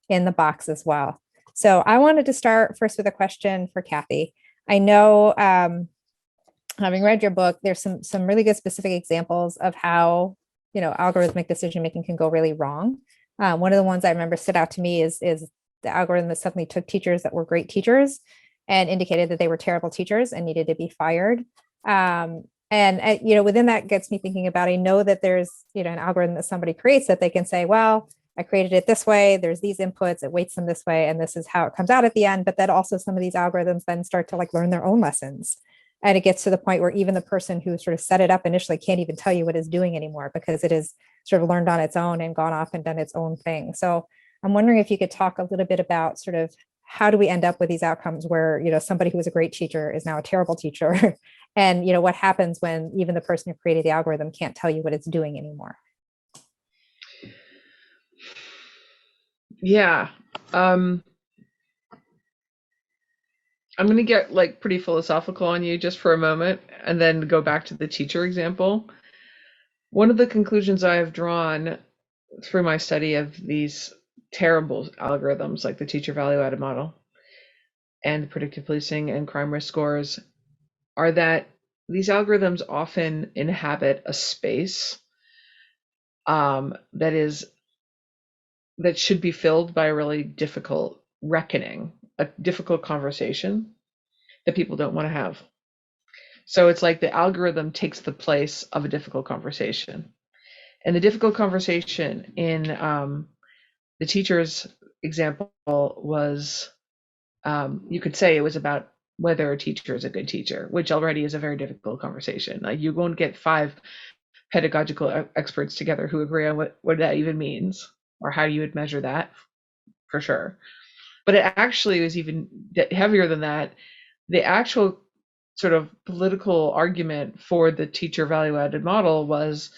in the box as well. So I wanted to start first with a question for Kathy. I know, having read your book, there's some really good specific examples of how algorithmic decision making can go really wrong. One of the ones I remember stood out to me is the algorithm that suddenly took teachers that were great teachers and indicated that they were terrible teachers and needed to be fired. And within that gets me thinking about, I know that there's an algorithm that somebody creates that they can say, well, I created it this way, there's these inputs, it weights them this way, and this is how it comes out at the end. But that also some of these algorithms then start to learn their own lessons. And it gets to the point where even the person who sort of set it up initially can't even tell you what it's doing anymore, because it is sort of learned on its own and gone off and done its own thing. So I'm wondering if you could talk a little bit about sort of how do we end up with these outcomes where, somebody who was a great teacher is now a terrible teacher? And, what happens when even the person who created the algorithm can't tell you what it's doing anymore? Yeah. I'm going to get like pretty philosophical on you just for a moment and then go back to the teacher example. One of the conclusions I have drawn through my study of these terrible algorithms like the teacher value added model and predictive policing and crime risk scores are that these algorithms often inhabit a space that should be filled by a really difficult reckoning, a difficult conversation that people don't want to have. So it's like the algorithm takes the place of a difficult conversation. And the difficult conversation in the teacher's example was, you could say it was about whether a teacher is a good teacher, which already is a very difficult conversation. Like you won't get 5 pedagogical experts together who agree on what that even means or how you would measure that, for sure. But it actually was even heavier than that. The actual sort of political argument for the teacher value added model was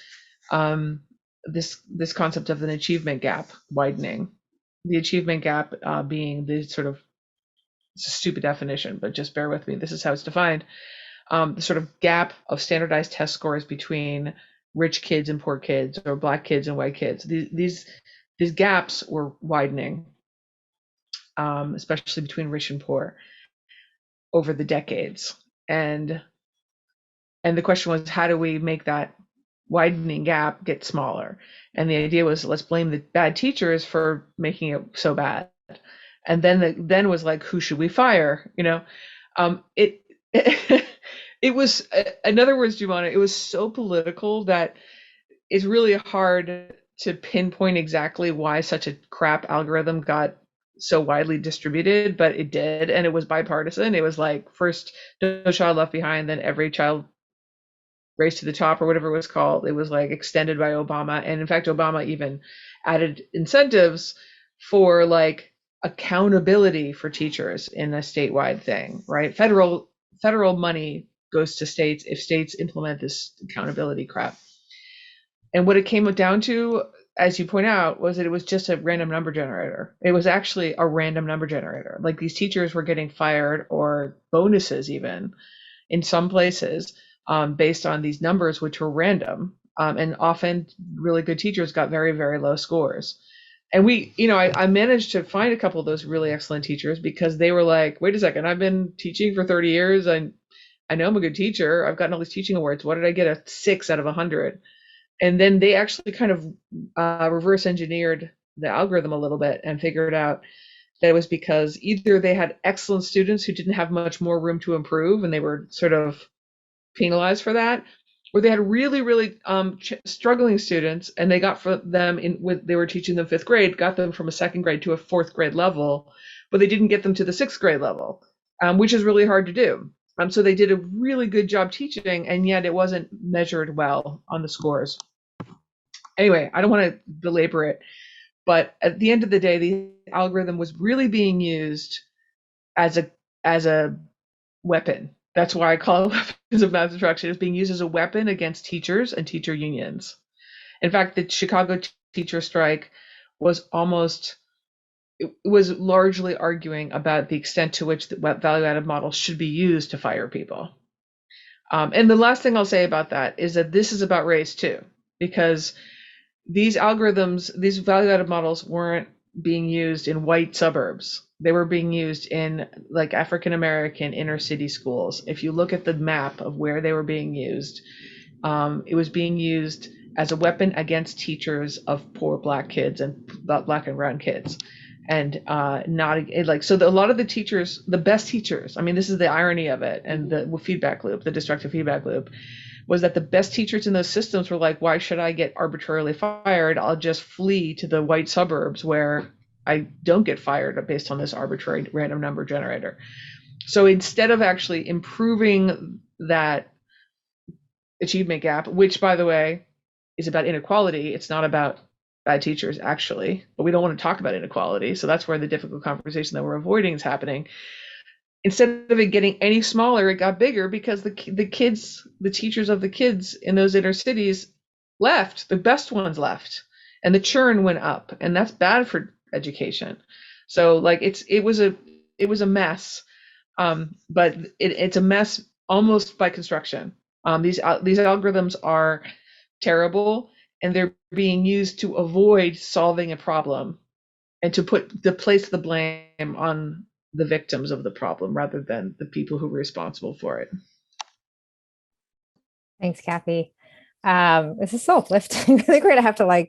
this concept of an achievement gap widening. The achievement gap being the sort of, it's a stupid definition, but just bear with me. This is how it's defined. The sort of gap of standardized test scores between rich kids and poor kids, or black kids and white kids. These gaps were widening, especially between rich and poor over the decades. And the question was, how do we make that widening gap get smaller? And the idea was, let's blame the bad teachers for making it so bad. And then was like, who should we fire? It was, in other words, Giovanna, it was so political that it's really hard to pinpoint exactly why such a crap algorithm got so widely distributed, but it did, and it was bipartisan. It was like first No Child Left Behind, then Every Child Race to the Top, or whatever it was called. It was like extended by Obama, and in fact, Obama even added incentives for like accountability for teachers in a statewide thing, right? Federal money goes to states if states implement this accountability crap. And what it came down to, as you point out, was that it was just a random number generator. It was actually a random number generator. Like these teachers were getting fired or bonuses even in some places based on these numbers, which were random. And often really good teachers got very, very low scores. And I managed to find a couple of those really excellent teachers because they were like, wait a second, I've been teaching for 30 years. And I know I'm a good teacher. I've gotten all these teaching awards. What did I get? A 6 out of 100. And then they actually kind of reverse engineered the algorithm a little bit and figured out that it was because either they had excellent students who didn't have much more room to improve and they were sort of penalized for that, or they had really, really struggling students and they got for them they were teaching them 5th grade, got them from a 2nd grade to a 4th grade level, but they didn't get them to the 6th grade level, which is really hard to do. So they did a really good job teaching, and yet it wasn't measured well on the scores. Anyway, I don't want to belabor it, but at the end of the day, the algorithm was really being used as a weapon. That's why I call it weapons of mass destruction. It's being used as a weapon against teachers and teacher unions. In fact, the Chicago teacher strike was largely arguing about the extent to which the value-added model should be used to fire people. And the last thing I'll say about that is that this is about race too, because these algorithms, these value-added models weren't being used in white suburbs. They were being used in like African-American inner city schools. If you look at the map of where they were being used, it was being used as a weapon against teachers of poor black kids and black and brown kids. And a lot of the teachers, the best teachers, I mean, this is the irony of it, and the feedback loop, the destructive feedback loop, was that the best teachers in those systems were like, why should I get arbitrarily fired? I'll just flee to the white suburbs where I don't get fired based on this arbitrary random number generator. So instead of actually improving that achievement gap, which by the way is about inequality, it's not about bad teachers, actually, but we don't want to talk about inequality. So that's where the difficult conversation that we're avoiding is happening. Instead of it getting any smaller, it got bigger because the kids, the teachers of the kids in those inner cities left, the best ones left, and the churn went up, and that's bad for education. So like it was a mess, but it's a mess almost by construction. These algorithms are terrible, and they're being used to avoid solving a problem and to place the blame on the victims of the problem rather than the people who were responsible for it. Thanks, Kathy. This is so uplifting. I think we're gonna have to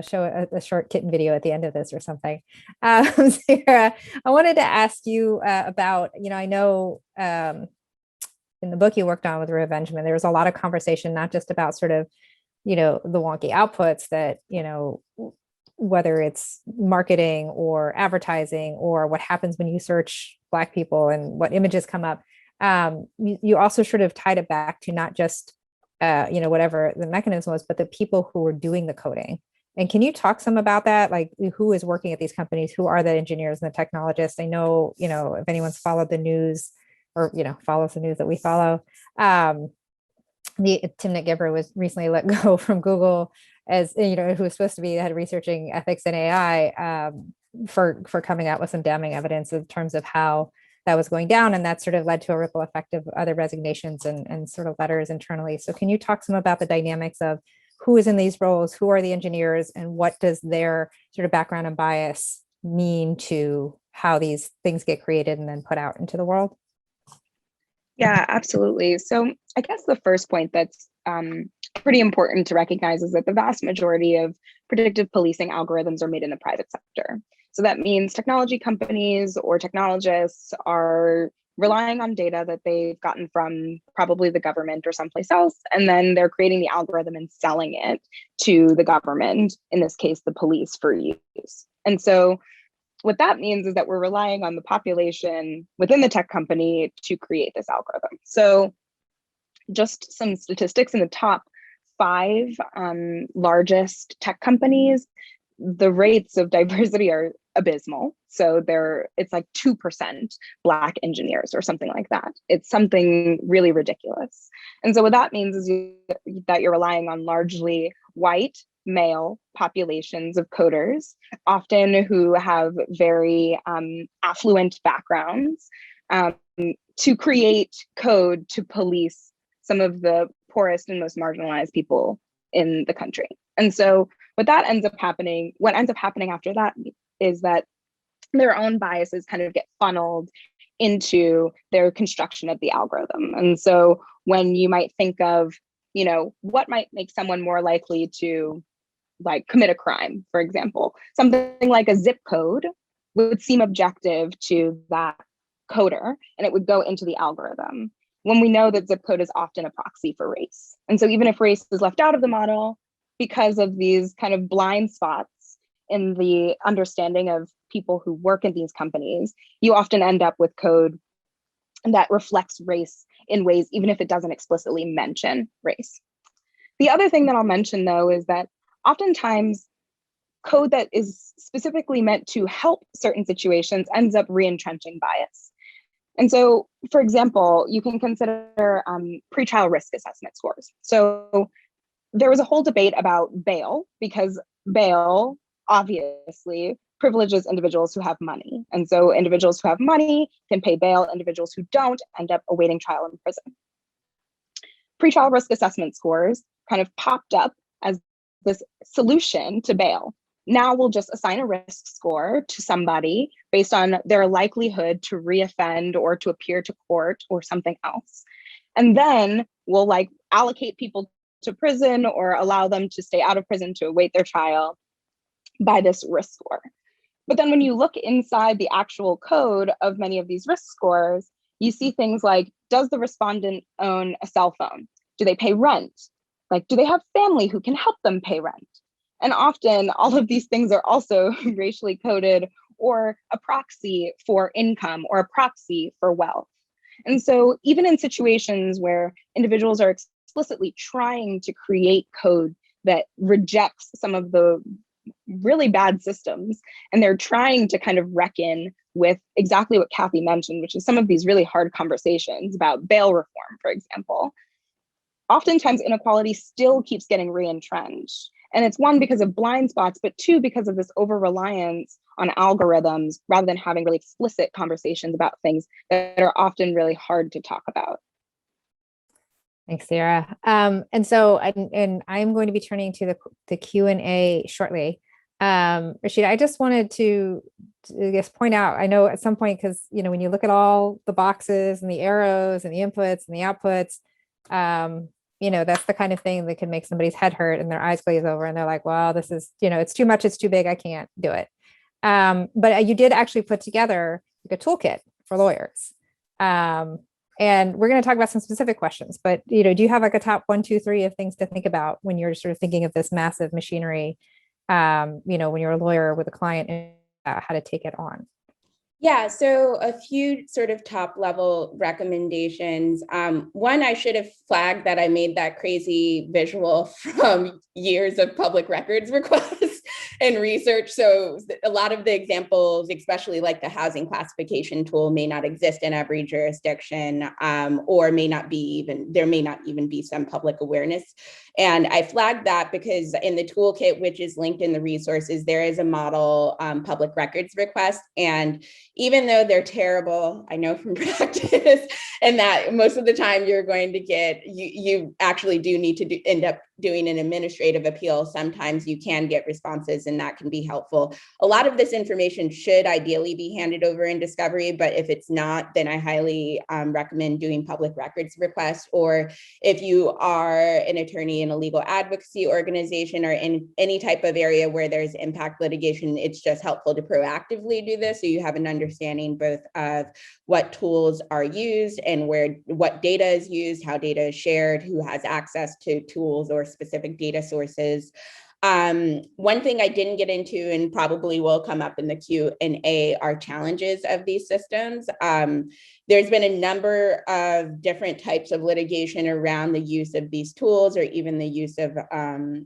show a short kitten video at the end of this or something. Sarah, I wanted to ask you about, I know in the book you worked on with Revengement, there was a lot of conversation, not just about sort of, the wonky outputs that, whether it's marketing or advertising or what happens when you search Black people and what images come up. You also sort of tied it back to not just, whatever the mechanism was, but the people who were doing the coding. And can you talk some about that? Like, who is working at these companies? Who are the engineers and the technologists? I know, if anyone's followed the news or, follows the news that we follow, Timnit Gebru was recently let go from Google as, who was supposed to be the head of researching ethics in AI for coming out with some damning evidence in terms of how that was going down. And that sort of led to a ripple effect of other resignations and sort of letters internally. So can you talk some about the dynamics of who is in these roles, who are the engineers, and what does their sort of background and bias mean to how these things get created and then put out into the world? Yeah, absolutely. So I guess the first point that's pretty important to recognize is that the vast majority of predictive policing algorithms are made in the private sector. So that means technology companies or technologists are relying on data that they've gotten from probably the government or someplace else, and then they're creating the algorithm and selling it to the government, in this case, the police, for use. And so what that means is that we're relying on the population within the tech company to create this algorithm. So just some statistics in the top 5 largest tech companies, the rates of diversity are abysmal. So it's like 2% Black engineers or something like that. It's something really ridiculous. And so what that means is that you're relying on largely white male populations of coders, often who have very affluent backgrounds, to create code to police some of the poorest and most marginalized people in the country. And so what ends up happening after that is that their own biases kind of get funneled into their construction of the algorithm. And so when you might think of, what might make someone more likely to commit a crime, for example, something like a zip code would seem objective to that coder, and it would go into the algorithm, when we know that zip code is often a proxy for race. And so even if race is left out of the model, because of these kind of blind spots in the understanding of people who work in these companies, you often end up with code that reflects race in ways, even if it doesn't explicitly mention race. The other thing that I'll mention, though, is that oftentimes code that is specifically meant to help certain situations ends up re-entrenching bias. And so, for example, you can consider pretrial risk assessment scores. So there was a whole debate about bail, because bail obviously privileges individuals who have money. And so individuals who have money can pay bail. Individuals who don't end up awaiting trial in prison. Pretrial risk assessment scores kind of popped up as this solution to bail. Now we'll just assign a risk score to somebody based on their likelihood to reoffend or to appear to court or something else. And then we'll allocate people to prison or allow them to stay out of prison to await their trial by this risk score. But then when you look inside the actual code of many of these risk scores, you see things like, does the respondent own a cell phone? Do they pay rent? Do they have family who can help them pay rent? And often all of these things are also racially coded, or a proxy for income or a proxy for wealth. And so even in situations where individuals are explicitly trying to create code that rejects some of the really bad systems. And they're trying to kind of reckon with exactly what Kathy mentioned, which is some of these really hard conversations about bail reform, for example. Oftentimes inequality still keeps getting re-entrenched. And it's one, because of blind spots, but two, because of this over-reliance on algorithms rather than having really explicit conversations about things that are often really hard to talk about. Thanks, Sarah. And so I'm going to be turning to the Q&A shortly. Rashida, I just wanted to just point out, I know at some point, because when you look at all the boxes and the arrows and the inputs and the outputs, that's the kind of thing that can make somebody's head hurt and their eyes glaze over and they're like, well, this is, it's too much, it's too big, I can't do it. But you did actually put together like a toolkit for lawyers. And we're going to talk about some specific questions, but do you have like a top 1, 2, 3 of things to think about when you're sort of thinking of this massive machinery, when you're a lawyer with a client and how to take it on? Yeah, so a few sort of top level recommendations. One, I should have flagged that I made that crazy visual from years of public records requests and research. So a lot of the examples, especially like the housing classification tool, may not exist in every jurisdiction, or may not even be some public awareness. And I flagged that because in the toolkit, which is linked in the resources, there is a model public records request. And even though they're terrible, I know from practice, and that most of the time you're going to get, you actually do need to end up doing an administrative appeal. Sometimes you can get responses and that can be helpful. A lot of this information should ideally be handed over in discovery, but if it's not, then I highly recommend doing public records requests. Or if you are an attorney in a legal advocacy organization or in any type of area where there's impact litigation, it's just helpful to proactively do this so you have an understanding both of what tools are used and what data is used, how data is shared, who has access to tools or specific data sources. One thing I didn't get into and probably will come up in the Q&A are challenges of these systems. There's been a number of different types of litigation around the use of these tools or even the use of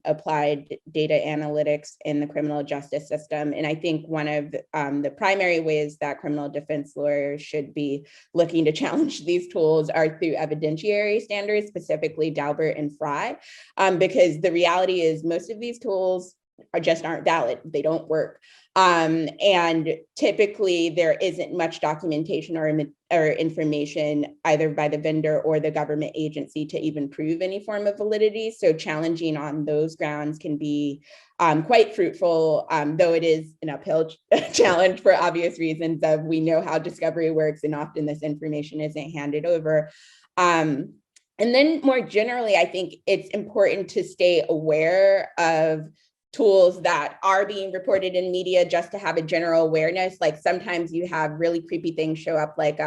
applied data analytics in the criminal justice system. And I think one of the primary ways that criminal defense lawyers should be looking to challenge these tools are through evidentiary standards, specifically Daubert and Frye, because the reality is most of these tools aren't valid. They don't work. And typically there isn't much documentation or information either by the vendor or the government agency to even prove any form of validity. So challenging on those grounds can be quite fruitful, though it is an uphill challenge for obvious reasons of we know how discovery works and often this information isn't handed over. And then more generally, I think it's important to stay aware of tools that are being reported in media just to have a general awareness. Like sometimes you have really creepy things show up, like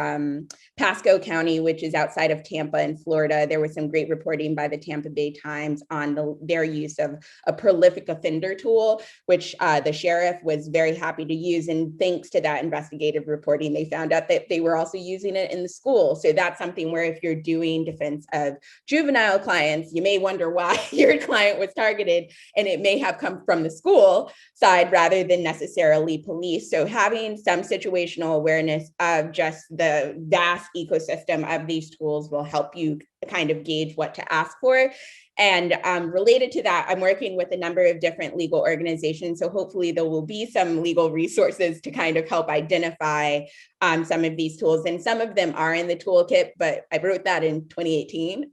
Pasco County, which is outside of Tampa in Florida. There was some great reporting by the Tampa Bay Times on their use of a prolific offender tool, which the sheriff was very happy to use. And thanks to that investigative reporting, they found out that they were also using it in the school. So that's something where if you're doing defense of juvenile clients, you may wonder why your client was targeted, and it may have come from the school side rather than necessarily police. So having some situational awareness of just the vast ecosystem of these tools will help you kind of gauge what to ask for. And related to that, I'm working with a number of different legal organizations. So hopefully there will be some legal resources to kind of help identify some of these tools. And some of them are in the toolkit, but I wrote that in 2018.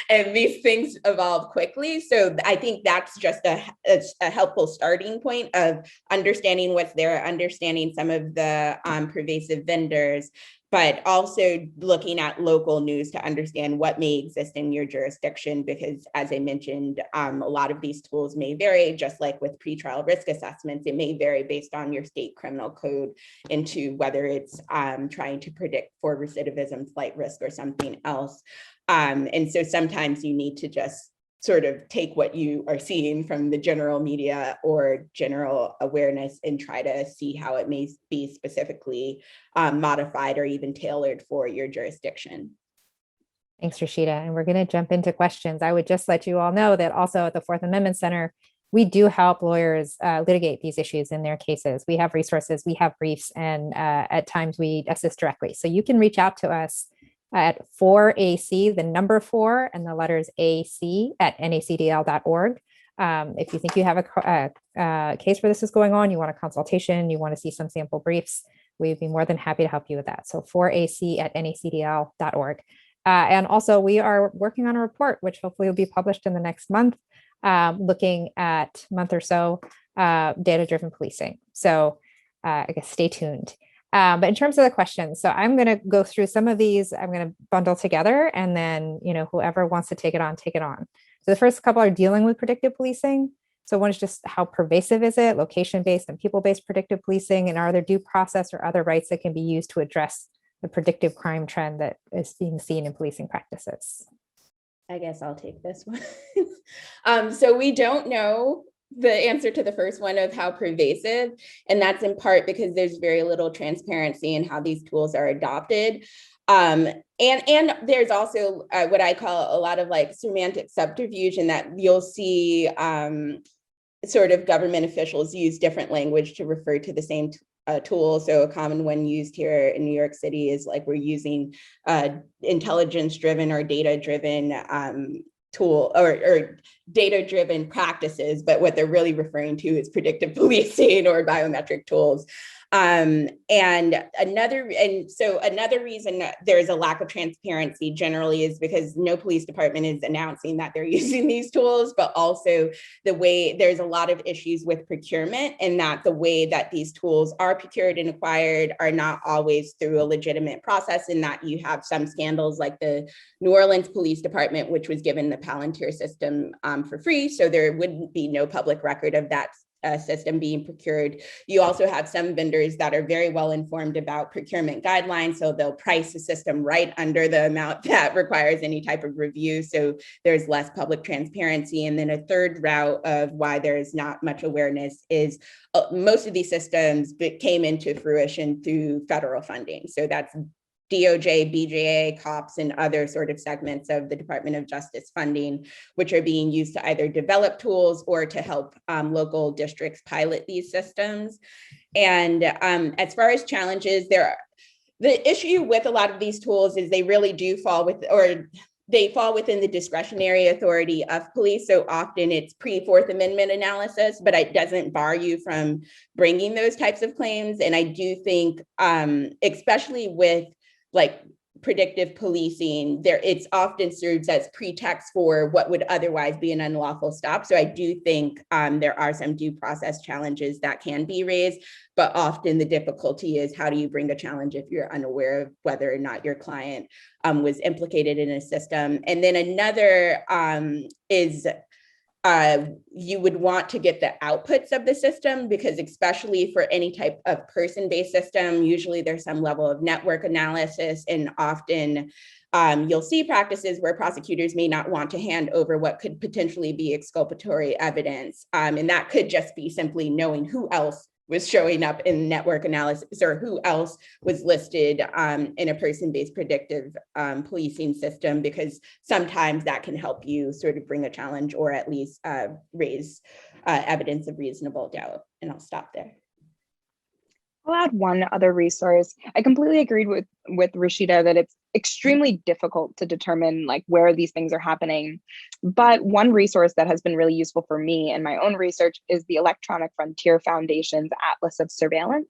And these things evolve quickly. So I think that's just a helpful starting point of understanding what's there, understanding some of the pervasive vendors, but also looking at local news to understand what may exist in your jurisdiction, because as I mentioned, a lot of these tools may vary, just like with pretrial risk assessments, it may vary based on your state criminal code into whether it's trying to predict for recidivism, flight risk, or something else. And so sometimes you need to just sort of take what you are seeing from the general media or general awareness and try to see how it may be specifically modified or even tailored for your jurisdiction. Thanks, Rashida. And we're going to jump into questions. I would just let you all know that also at the Fourth Amendment Center, we do help lawyers litigate these issues in their cases. We have resources, we have briefs, and at times we assist directly. So you can reach out to us at 4AC, the number 4 and the letters AC at nacdl.org. If you think you have a case where this is going on, you want a consultation, you want to see some sample briefs, we'd be more than happy to help you with that. So 4AC at nacdl.org. And also we are working on a report, which hopefully will be published in the next month, looking at month or so, data-driven policing. So I guess stay tuned. But in terms of the questions, so I'm going to go through some of these, I'm going to bundle together, and then, whoever wants to take it on, take it on. So the first couple are dealing with predictive policing. So one is just how pervasive is it, location-based and people-based predictive policing, and are there due process or other rights that can be used to address the predictive crime trend that is being seen in policing practices? I guess I'll take this one. So we don't know the answer to the first one of how pervasive, and that's in part because there's very little transparency in how these tools are adopted. And there's also what I call a lot of like semantic subterfuge, in that you'll see sort of government officials use different language to refer to the same tool. So a common one used here in New York City is like, we're using intelligence-driven or data-driven tool or data-driven practices, but what they're really referring to is predictive policing or biometric tools. And another reason there's a lack of transparency generally is because no police department is announcing that they're using these tools, but also the way there's a lot of issues with procurement, and that the way that these tools are procured and acquired are not always through a legitimate process, and that you have some scandals like the New Orleans Police Department, which was given the Palantir system for free. So there wouldn't be no public record of that system being procured. You also have some vendors that are very well informed about procurement guidelines, so they'll price the system right under the amount that requires any type of review, so there's less public transparency. And then a third route of why there is not much awareness is most of these systems came into fruition through federal funding. So that's DOJ, BJA, COPS, and other sort of segments of the Department of Justice funding, which are being used to either develop tools or to help local districts pilot these systems. And as far as challenges, the issue with a lot of these tools is they really do fall within the discretionary authority of police. So often it's pre-Fourth Amendment analysis, but it doesn't bar you from bringing those types of claims. And I do think, especially with like predictive policing, it's often serves as pretext for what would otherwise be an unlawful stop. So I do think there are some due process challenges that can be raised, but often the difficulty is how do you bring a challenge if you're unaware of whether or not your client was implicated in a system. And then another is you would want to get the outputs of the system, because especially for any type of person-based system, usually there's some level of network analysis, and often you'll see practices where prosecutors may not want to hand over what could potentially be exculpatory evidence. And that could just be simply knowing who else was showing up in network analysis or who else was listed in a person-based predictive policing system, because sometimes that can help you sort of bring a challenge or at least raise evidence of reasonable doubt. And I'll stop there. I'll add one other resource. I completely agreed with Rashida that it's extremely difficult to determine like where these things are happening. But one resource that has been really useful for me in my own research is the Electronic Frontier Foundation's Atlas of Surveillance.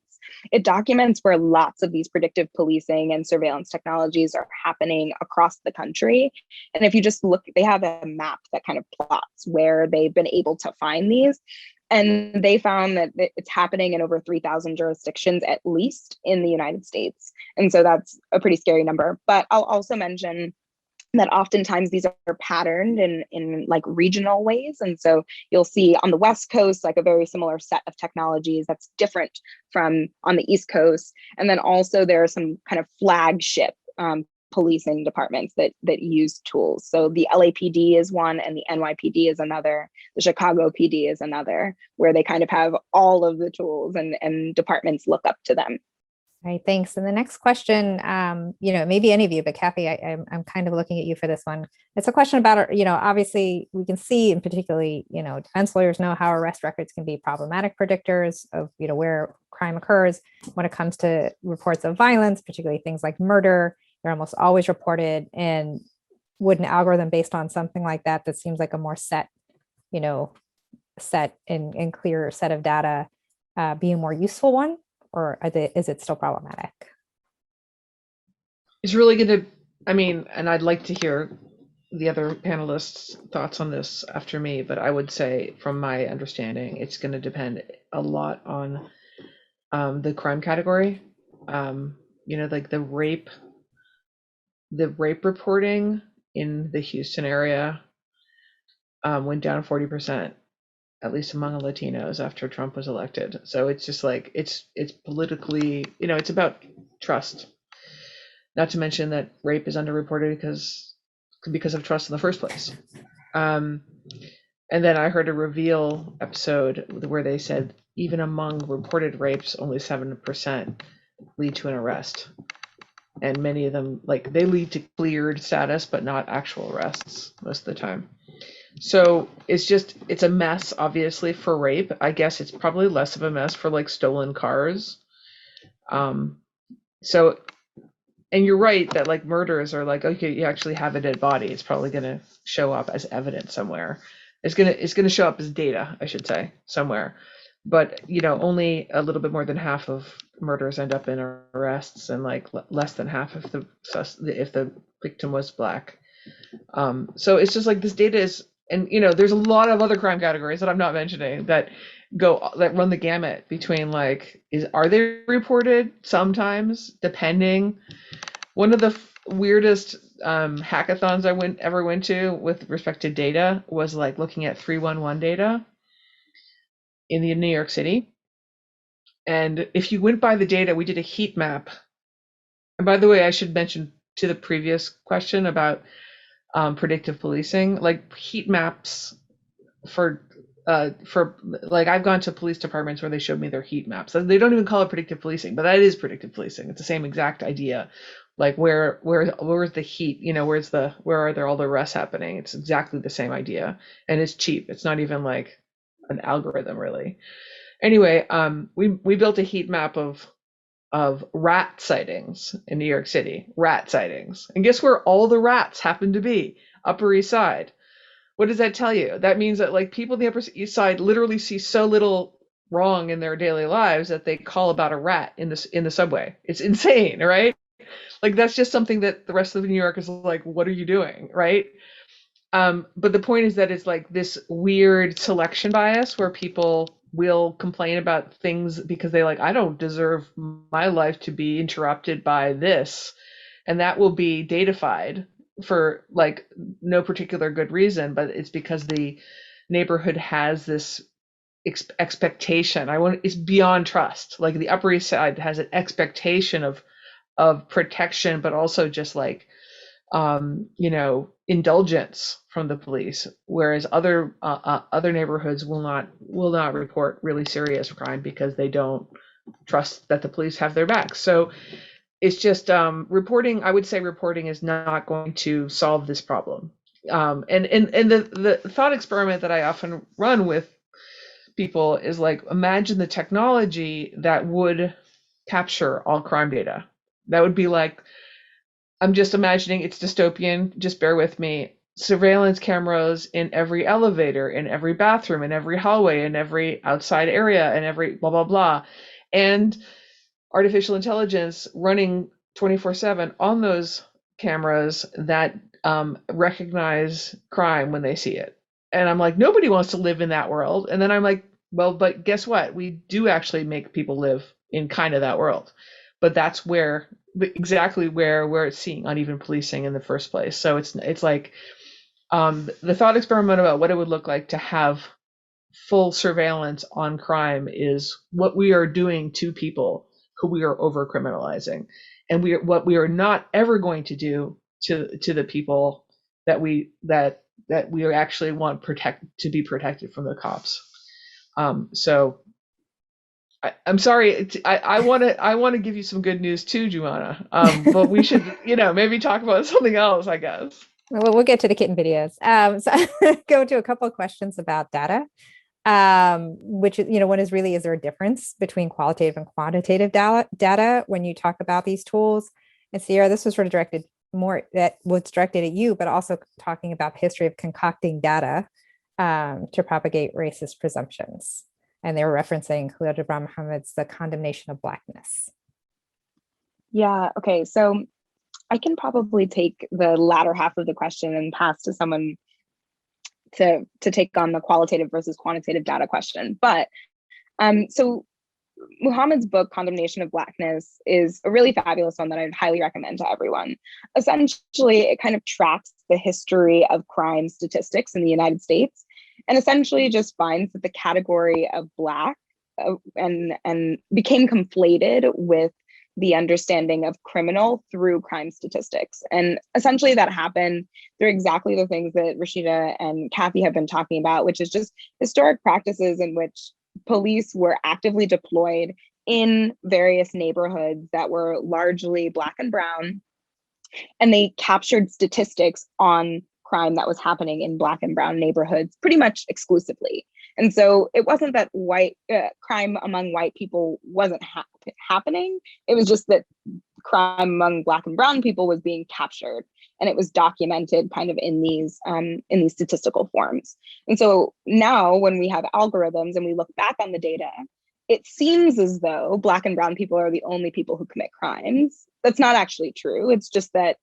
It documents where lots of these predictive policing and surveillance technologies are happening across the country. And if you just look, they have a map that kind of plots where they've been able to find these. And they found that it's happening in over 3,000 jurisdictions, at least in the United States. And so that's a pretty scary number. But I'll also mention that oftentimes these are patterned in like regional ways. And so you'll see on the West Coast, like a very similar set of technologies that's different from on the East Coast. And then also there are some kind of flagship policing departments that use tools. So the LAPD is one, and the NYPD is another. The Chicago PD is another, where they kind of have all of the tools and departments look up to them. All right, thanks. And the next question, maybe any of you, but Kathy, I'm kind of looking at you for this one. It's a question about, obviously we can see, and particularly, defense lawyers know how arrest records can be problematic predictors of, where crime occurs. When it comes to reports of violence, particularly things like murder, they're almost always reported. And would an algorithm based on something like that seems like a more set and clear set of data be a more useful one? Or is it still problematic? It's really going to, and I'd like to hear the other panelists' thoughts on this after me, but I would say from my understanding, it's going to depend a lot on the crime category. Like the rape reporting in the Houston area went down 40%. At least among Latinos after Trump was elected. So it's just like, it's politically, it's about trust. Not to mention that rape is underreported because of trust in the first place. And then I heard a Reveal episode where they said even among reported rapes, only 7% lead to an arrest. And many of them, they lead to cleared status, but not actual arrests most of the time. So it's a mess, obviously, for rape. I guess it's probably less of a mess for stolen cars. And you're right that murders are okay, you actually have a dead body. It's probably going to show up as evidence somewhere. It's going to show up as data, I should say, somewhere. But, only a little bit more than half of murders end up in arrests, and less than half if the victim was Black. So it's just this data is, and there's a lot of other crime categories that I'm not mentioning that run the gamut between are they reported sometimes, depending. One of the weirdest hackathons I ever went to with respect to data was looking at 311 data in New York City. And if you went by the data, we did a heat map. And by the way, I should mention to the previous question about predictive policing, heat maps for I've gone to police departments where they showed me their heat maps. They don't even call it predictive policing, but that is predictive policing. It's the same exact idea. Where's the heat? Where are there all the arrests happening? It's exactly the same idea, and it's cheap. It's not even an algorithm really. Anyway, we built a heat map of rat sightings in New York City, rat sightings. And guess where all the rats happen to be? Upper East Side. What does that tell you? That means that people in the Upper East Side literally see so little wrong in their daily lives that they call about a rat in the subway. It's insane, right? That's just something that the rest of New York is what are you doing, right? But the point is that it's this weird selection bias where people will complain about things because they I don't deserve my life to be interrupted by this, and that will be datafied for no particular good reason, but it's because the neighborhood has this expectation. It's beyond trust. The Upper East Side has an expectation of protection, but also just indulgence from the police, whereas other neighborhoods will not report really serious crime because they don't trust that the police have their backs. So it's just reporting. I would say reporting is not going to solve this problem. And the thought experiment that I often run with people is imagine the technology that would capture all crime data. That would be I'm just imagining it's dystopian, just bear with me. Surveillance cameras in every elevator, in every bathroom, in every hallway, in every outside area, and every blah, blah, blah. And artificial intelligence running 24/7 on those cameras that recognize crime when they see it. And I'm nobody wants to live in that world. And then I'm well, but guess what? We do actually make people live in kind of that world. But that's exactly where it's seeing uneven policing in the first place. So it's the thought experiment about what it would look like to have full surveillance on crime is what we are doing to people who we are over criminalizing, and what we are not ever going to do to the people that we actually want to be protected from the cops. So I'm sorry. I want to give you some good news too, Joanna. But we should, maybe talk about something else, I guess. Well, we'll get to the kitten videos. So go to a couple of questions about data, which, one is really, is there a difference between qualitative and quantitative data when you talk about these tools? And Sierra, this was sort of directed at you, but also talking about the history of concocting data to propagate racist presumptions. And they were referencing Khalil Gibran Muhammad's The Condemnation of Blackness. Yeah, okay. So I can probably take the latter half of the question and pass to someone to take on the qualitative versus quantitative data question. But so Muhammad's book, Condemnation of Blackness, is a really fabulous one that I'd highly recommend to everyone. Essentially, it kind of tracks the history of crime statistics in the United States, and essentially just finds that the category of Black and became conflated with the understanding of criminal through crime statistics. And essentially that happened through exactly the things that Rashida and Kathy have been talking about, which is just historic practices in which police were actively deployed in various neighborhoods that were largely Black and brown, and they captured statistics on crime that was happening in Black and brown neighborhoods pretty much exclusively. And so it wasn't that crime among white people wasn't happening. It was just that crime among Black and brown people was being captured, and it was documented kind of in these statistical forms. And so now when we have algorithms and we look back on the data, it seems as though Black and brown people are the only people who commit crimes. That's not actually true. It's just that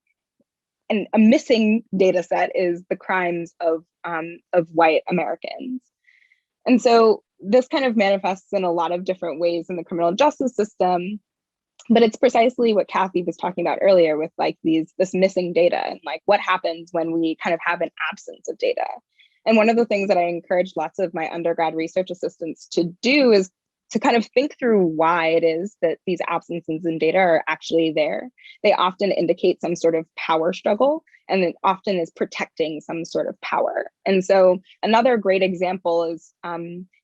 a missing data set is the crimes of white Americans. And so this kind of manifests in a lot of different ways in the criminal justice system, but it's precisely what Kathy was talking about earlier with like this missing data and like what happens when we kind of have an absence of data. And one of the things that I encourage lots of my undergrad research assistants to do is to kind of think through why it is that these absences in data are actually there. They often indicate some sort of power struggle, and it often is protecting some sort of power. And so another great example is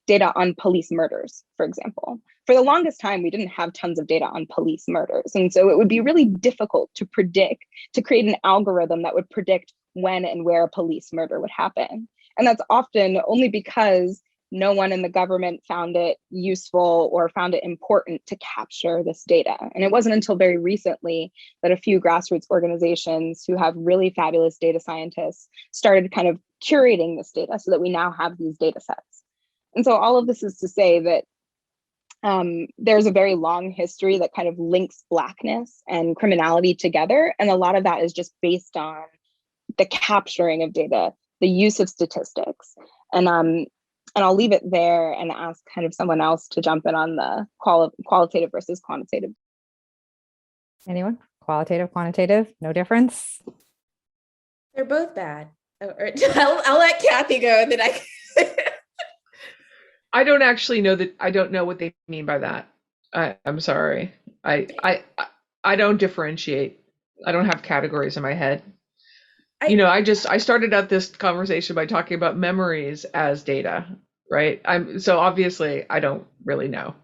data on police murders, for example. For the longest time, we didn't have tons of data on police murders. And so it would be really difficult to create an algorithm that would predict when and where a police murder would happen. And that's often only because no one in the government found it useful or found it important to capture this data. And it wasn't until very recently that a few grassroots organizations who have really fabulous data scientists started kind of curating this data so that we now have these data sets. And so all of this is to say that there's a very long history that kind of links Blackness and criminality together. And a lot of that is just based on the capturing of data, the use of statistics. And I'll leave it there and ask kind of someone else to jump in on the qualitative versus quantitative. Anyone? Qualitative, quantitative, no difference? They're both bad. I'll let Kathy go, and then I don't actually know that. I don't know what they mean by that. I'm sorry. I don't differentiate. I don't have categories in my head. I started out this conversation by talking about memories as data, right? So obviously I don't really know.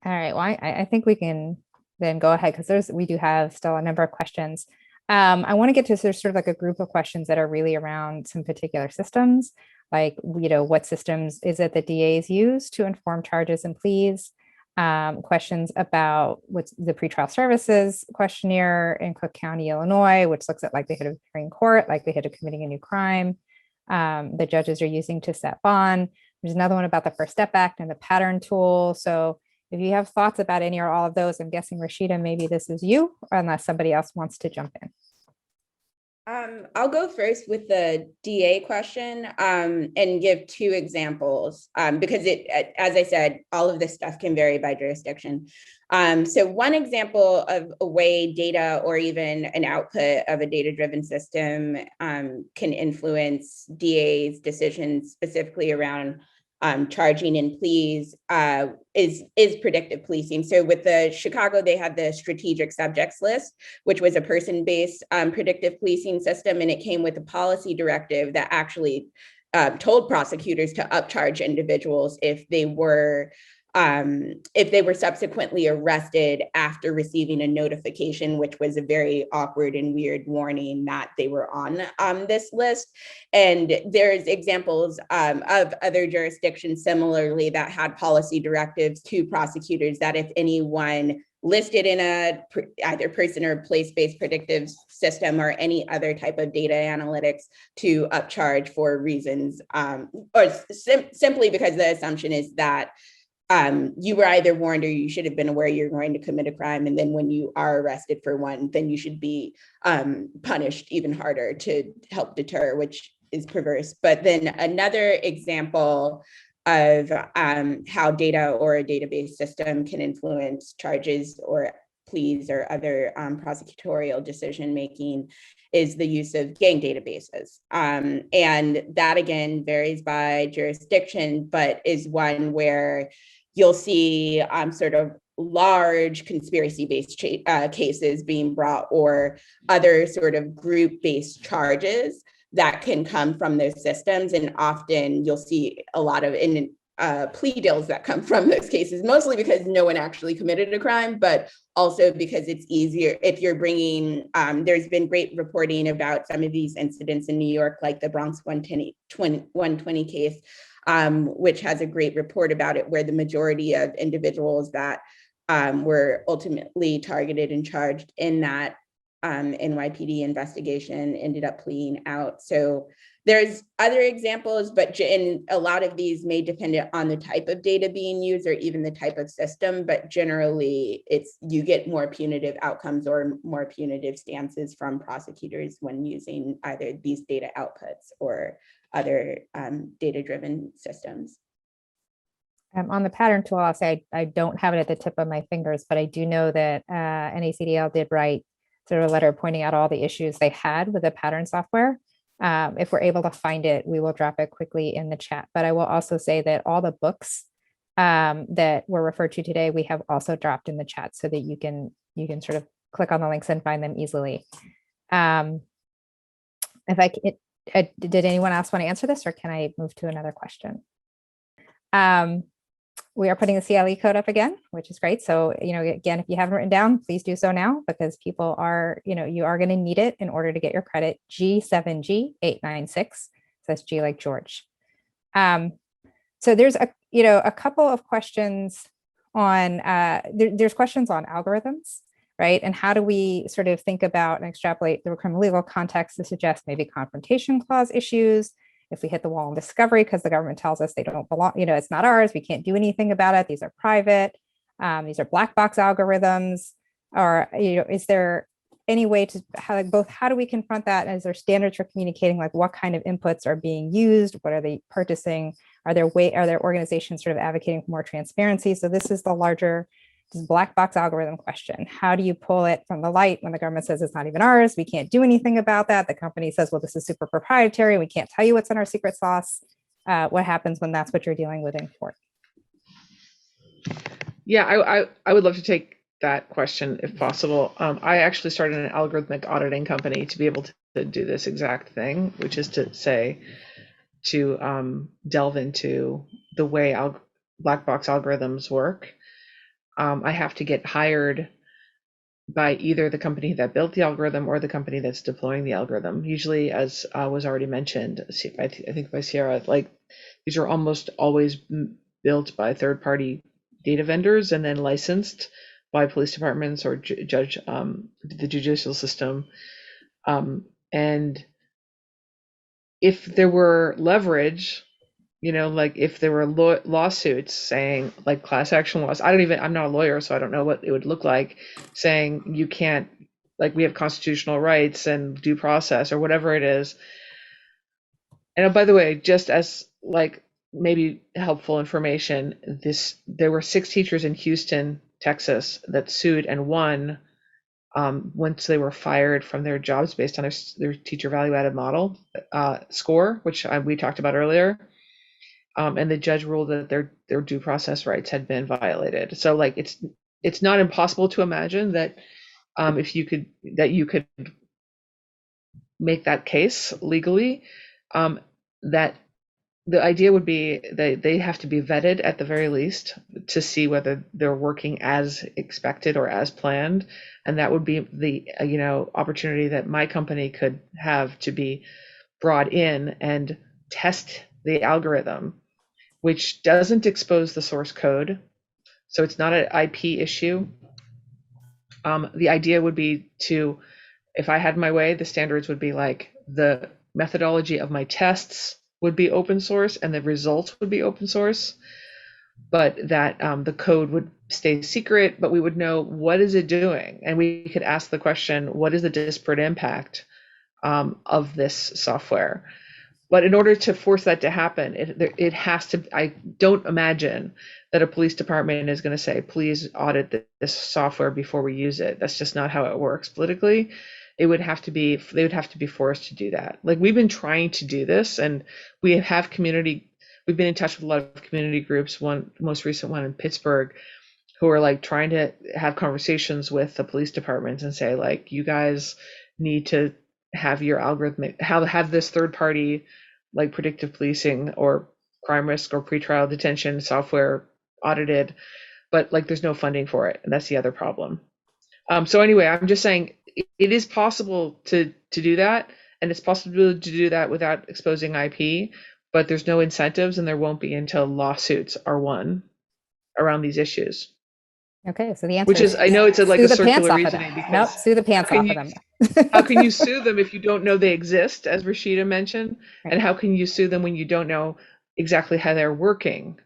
All right. Well, I think we can then go ahead because we do have still a number of questions. I want to get to sort of like a group of questions that are really around some particular systems, like, what systems is it that DAs use to inform charges and pleas? Questions about what's the pretrial services questionnaire in Cook County, Illinois, which looks at likelihood of appearing in court, likelihood of committing a new crime, the judges are using to set bond. There's another one about the First Step Act and the pattern tool. So if you have thoughts about any or all of those, I'm guessing Rashida, maybe this is you, unless somebody else wants to jump in. I'll go first with the DA question and give two examples because as I said, all of this stuff can vary by jurisdiction. So one example of a way data or even an output of a data-driven system can influence DA's decisions specifically around charging and pleas is predictive policing. So with the Chicago, they had the strategic subjects list, which was a person-based predictive policing system, and it came with a policy directive that actually told prosecutors to upcharge individuals if they were if they were subsequently arrested after receiving a notification, which was a very awkward and weird warning that they were on this list. And there's examples of other jurisdictions similarly that had policy directives to prosecutors that if anyone listed in a either person or place-based predictive system or any other type of data analytics to upcharge for reasons, simply because the assumption is that you were either warned or you should have been aware you're going to commit a crime. And then when you are arrested for one, then you should be punished even harder to help deter, which is perverse. But then another example of how data or a database system can influence charges or pleas or other prosecutorial decision making is the use of gang databases. And that again varies by jurisdiction, but is one where you'll see sort of large conspiracy-based cases being brought or other sort of group-based charges that can come from those systems. And often you'll see a lot of plea deals that come from those cases, mostly because no one actually committed a crime, but also because it's easier if you're bringing, there's been great reporting about some of these incidents in New York, like the Bronx 120 case, which has a great report about it, where the majority of individuals that were ultimately targeted and charged in that NYPD investigation ended up pleading out. So there's other examples, but in a lot of these may depend on the type of data being used or even the type of system, but generally you get more punitive outcomes or more punitive stances from prosecutors when using either these data outputs or other data-driven systems. On the pattern tool, I'll say I don't have it at the tip of my fingers, but I do know that NACDL did write sort of a letter pointing out all the issues they had with the pattern software. If we're able to find it, we will drop it quickly in the chat. But I will also say that all the books that were referred to today, we have also dropped in the chat so that you can sort of click on the links and find them easily. Did anyone else want to answer this, or can I move to another question? We are putting the CLE code up again, which is great. So, again, if you haven't written down, please do so now, because people are, you are going to need it in order to get your credit. G7G896. So that's G like George. So there's a couple of questions on, there's questions on algorithms, right? And how do we sort of think about and extrapolate the criminal legal context to suggest maybe confrontation clause issues? If we hit the wall in discovery because the government tells us they don't belong, it's not ours, we can't do anything about it, these are private, these are black box algorithms, or is there any way to how do we confront that? And is there standards for communicating, like what kind of inputs are being used, what are they purchasing, are there organizations sort of advocating for more transparency? So this is the larger black box algorithm question. How do you pull it from the light when the government says it's not even ours, we can't do anything about that, the company says, well, this is super proprietary, we can't tell you what's in our secret sauce? What happens when that's what you're dealing with in court? Yeah, I would love to take that question if possible. I actually started an algorithmic auditing company to be able to do this exact thing, which is to delve into the way black box algorithms work. I have to get hired by either the company that built the algorithm or the company that's deploying the algorithm. Usually, as was already mentioned, I think by Sierra, like these are almost always built by third-party data vendors and then licensed by police departments or the judicial system. And if there were leverage, like if there were lawsuits saying, like class action laws, I'm not a lawyer, so I don't know what it would look like, saying you can't, like we have constitutional rights and due process or whatever it is. And by the way, just as like maybe helpful information, there were 6 teachers in Houston, Texas that sued and won once they were fired from their jobs based on their teacher value added model score, which we talked about earlier. And the judge ruled that their due process rights had been violated. So like it's not impossible to imagine that if you could make that case legally, that the idea would be that they have to be vetted at the very least to see whether they're working as expected or as planned. And that would be the opportunity that my company could have to be brought in and test the algorithm, which doesn't expose the source code. So it's not an IP issue. The idea would be to, if I had my way, the standards would be like the methodology of my tests would be open source and the results would be open source, but that the code would stay secret, but we would know what is it doing. And we could ask the question, what is the disparate impact of this software? But in order to force that to happen, it has to, I don't imagine that a police department is going to say, please audit this software before we use it. That's just not how it works politically. They would have to be forced to do that. Like, we've been trying to do this, and we've been in touch with a lot of community groups, the most recent one in Pittsburgh, who are like trying to have conversations with the police departments and say, like, you guys need to have your algorithm, have this third party, like predictive policing or crime risk or pretrial detention software audited, but like there's no funding for it, and that's the other problem. So anyway, I'm just saying it is possible to do that, and it's possible to do that without exposing IP, but there's no incentives, and there won't be until lawsuits are won around these issues. Okay, so the answer Which is, I know it's like a circular reasoning, because nope, sue the pants off of them. How can you sue them if you don't know they exist, as Rashida mentioned? Right. And how can you sue them when you don't know exactly how they're working?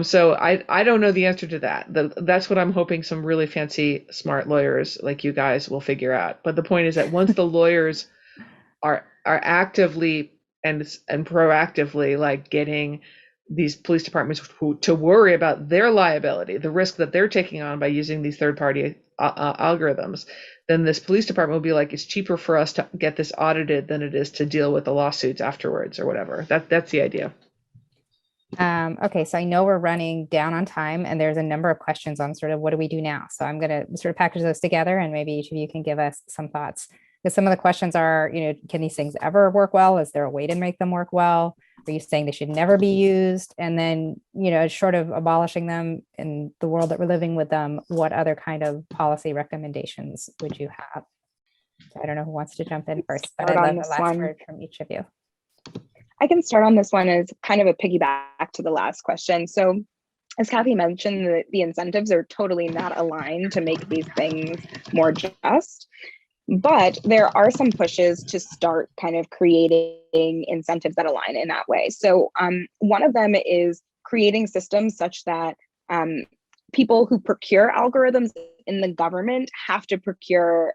So I don't know the answer to that. That's what I'm hoping some really fancy, smart lawyers like you guys will figure out. But the point is that once the lawyers are actively and proactively like getting these police departments to worry about their liability, the risk that they're taking on by using these third-party algorithms, then this police department will be like, it's cheaper for us to get this audited than it is to deal with the lawsuits afterwards or whatever. That's the idea. Okay, so I know we're running down on time, and there's a number of questions on sort of what do we do now. So I'm going to sort of package those together, and maybe each of you can give us some thoughts. Because some of the questions are, can these things ever work well? Is there a way to make them work well? Are you saying they should never be used? And then, short of abolishing them in the world that we're living with them, what other kind of policy recommendations would you have? So I don't know who wants to jump in first, but I'd love the last word from each of you. I can start on this one as kind of a piggyback to the last question. So as Kathy mentioned, the incentives are totally not aligned to make these things more just. But there are some pushes to start kind of creating incentives that align in that way. So one of them is creating systems such that people who procure algorithms in the government have to procure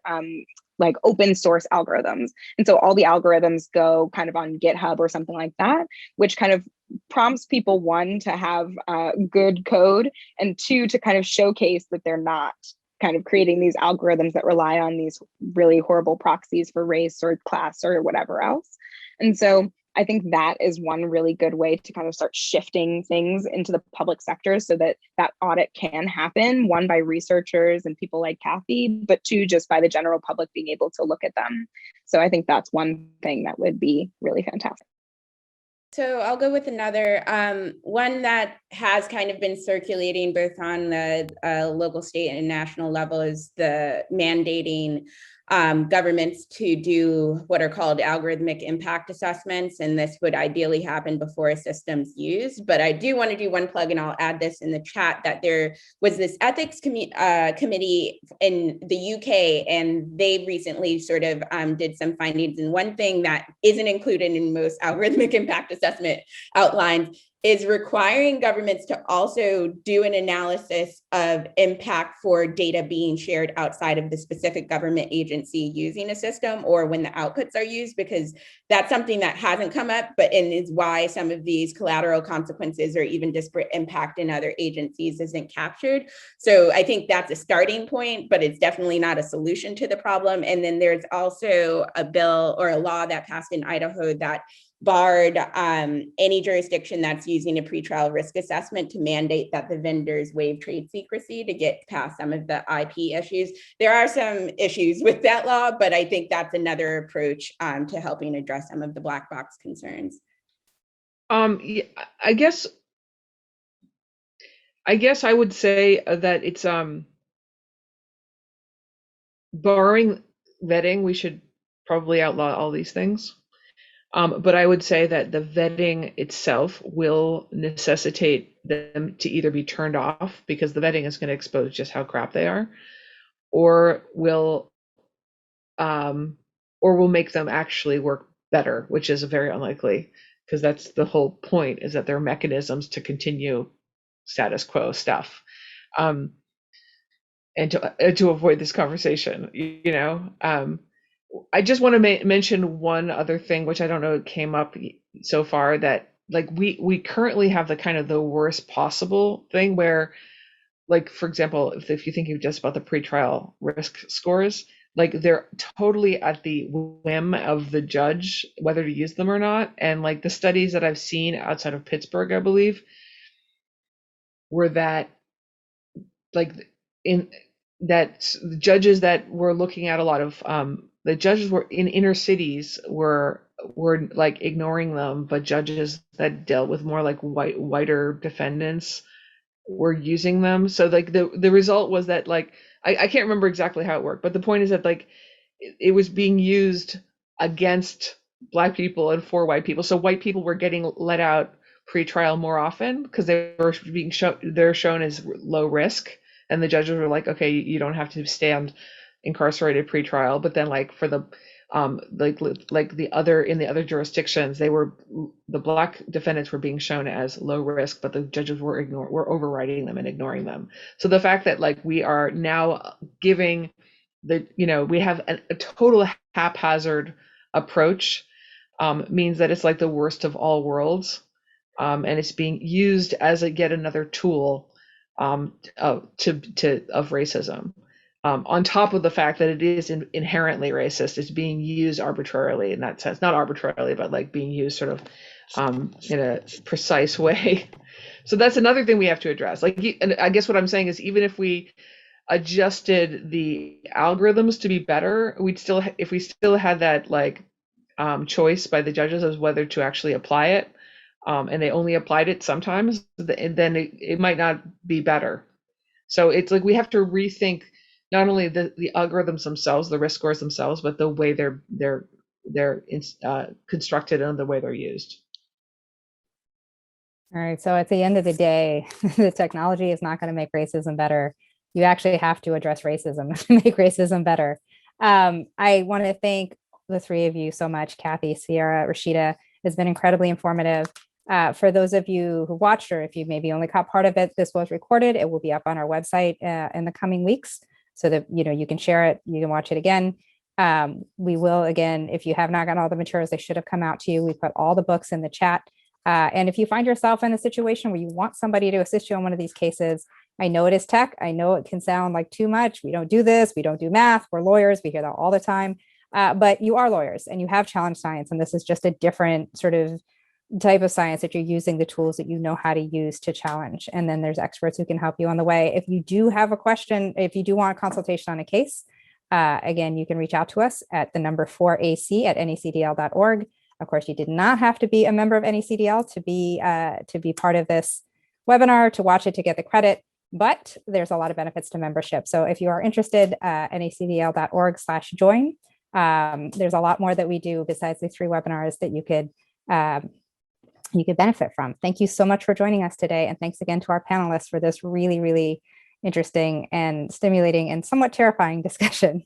like open source algorithms. And so all the algorithms go kind of on GitHub or something like that, which kind of prompts people, one, to have good code, and two, to kind of showcase that they're not kind of creating these algorithms that rely on these really horrible proxies for race or class or whatever else. And so I think that is one really good way to kind of start shifting things into the public sector so that that audit can happen, one, by researchers and people like Kathy, but two, just by the general public being able to look at them. So I think that's one thing that would be really fantastic. So I'll go with another one that has kind of been circulating both on the local, state, and national level is the mandating governments to do what are called algorithmic impact assessments. And this would ideally happen before a system's used. But I do want to do one plug, and I'll add this in the chat, that there was this ethics committee in the UK, and they recently sort of did some findings. And one thing that isn't included in most algorithmic impact assessment outlines is requiring governments to also do an analysis of impact for data being shared outside of the specific government agency using a system, or when the outputs are used, because that's something that hasn't come up, but and is why some of these collateral consequences or even disparate impact in other agencies isn't captured. So I think that's a starting point, but it's definitely not a solution to the problem. And then there's also a bill or a law that passed in Idaho that barred any jurisdiction that's using a pretrial risk assessment to mandate that the vendors waive trade secrecy to get past some of the IP issues. There are some issues with that law, but I think that's another approach to helping address some of the black box concerns. Yeah, I guess I would say that it's barring vetting, we should probably outlaw all these things. But I would say that the vetting itself will necessitate them to either be turned off because the vetting is going to expose just how crap they are, or will make them actually work better, which is very unlikely because that's the whole point, is that they're mechanisms to continue status quo stuff. And to avoid this conversation, I just want to mention one other thing, which I don't know came up so far, that like we currently have the kind of the worst possible thing where, like, for example, if you think just about the pretrial risk scores, like they're totally at the whim of the judge whether to use them or not. And like the studies that I've seen outside of Pittsburgh, I believe, were that like in that the judges that were looking at a lot of the judges were in inner cities were like ignoring them, but judges that dealt with more like whiter defendants were using them. So like the result was that, like, I can't remember exactly how it worked, but the point is that like it was being used against Black people and for white people. So white people were getting let out pre-trial more often because they're shown as low risk, and the judges were like, okay, you don't have to stand incarcerated pre-trial. But then like for the like the other, in the other jurisdictions, the Black defendants were being shown as low risk, but the judges were overriding them and ignoring them. So the fact that like we are now giving we have a total haphazard approach means that it's like the worst of all worlds, and it's being used as yet another tool of racism. On top of the fact that it is inherently racist, it's being used arbitrarily in that sense. Not arbitrarily, but like being used sort of in a precise way. So that's another thing we have to address. Like, and I guess what I'm saying is, even if we adjusted the algorithms to be better, if we still had that like choice by the judges as whether to actually apply it, and they only applied it sometimes, then it might not be better. So it's like we have to rethink not only the algorithms themselves, the risk scores themselves, but the way they're constructed and the way they're used. All right. So at the end of the day, the technology is not going to make racism better. You actually have to address racism to make racism better. I want to thank the three of you so much. Kathy, Sierra, Rashida. Has been incredibly informative. For those of you who watched, or if you maybe only caught part of it, this was recorded. It will be up on our website in the coming weeks, so that you can share it, you can watch it again. We will, again, if you have not gotten all the materials, they should have come out to you. We put all the books in the chat. And if you find yourself in a situation where you want somebody to assist you on one of these cases, I know it is tech. I know it can sound like too much. We don't do this. We don't do math. We're lawyers. We hear that all the time. But you are lawyers and you have challenge science. And this is just a different sort of type of science that you're using the tools that you know how to use to challenge. And then there's experts who can help you on the way. If you do have a question, if you do want a consultation on a case, again, you can reach out to us at the number 4ac@necdl.org. Of course, you did not have to be a member of NECDL to be part of this webinar, to watch it, to get the credit, but there's a lot of benefits to membership. So if you are interested, necdl.org/join. There's a lot more that we do besides the 3 webinars that you could benefit from. Thank you so much for joining us today. And thanks again to our panelists for this really, really interesting and stimulating and somewhat terrifying discussion.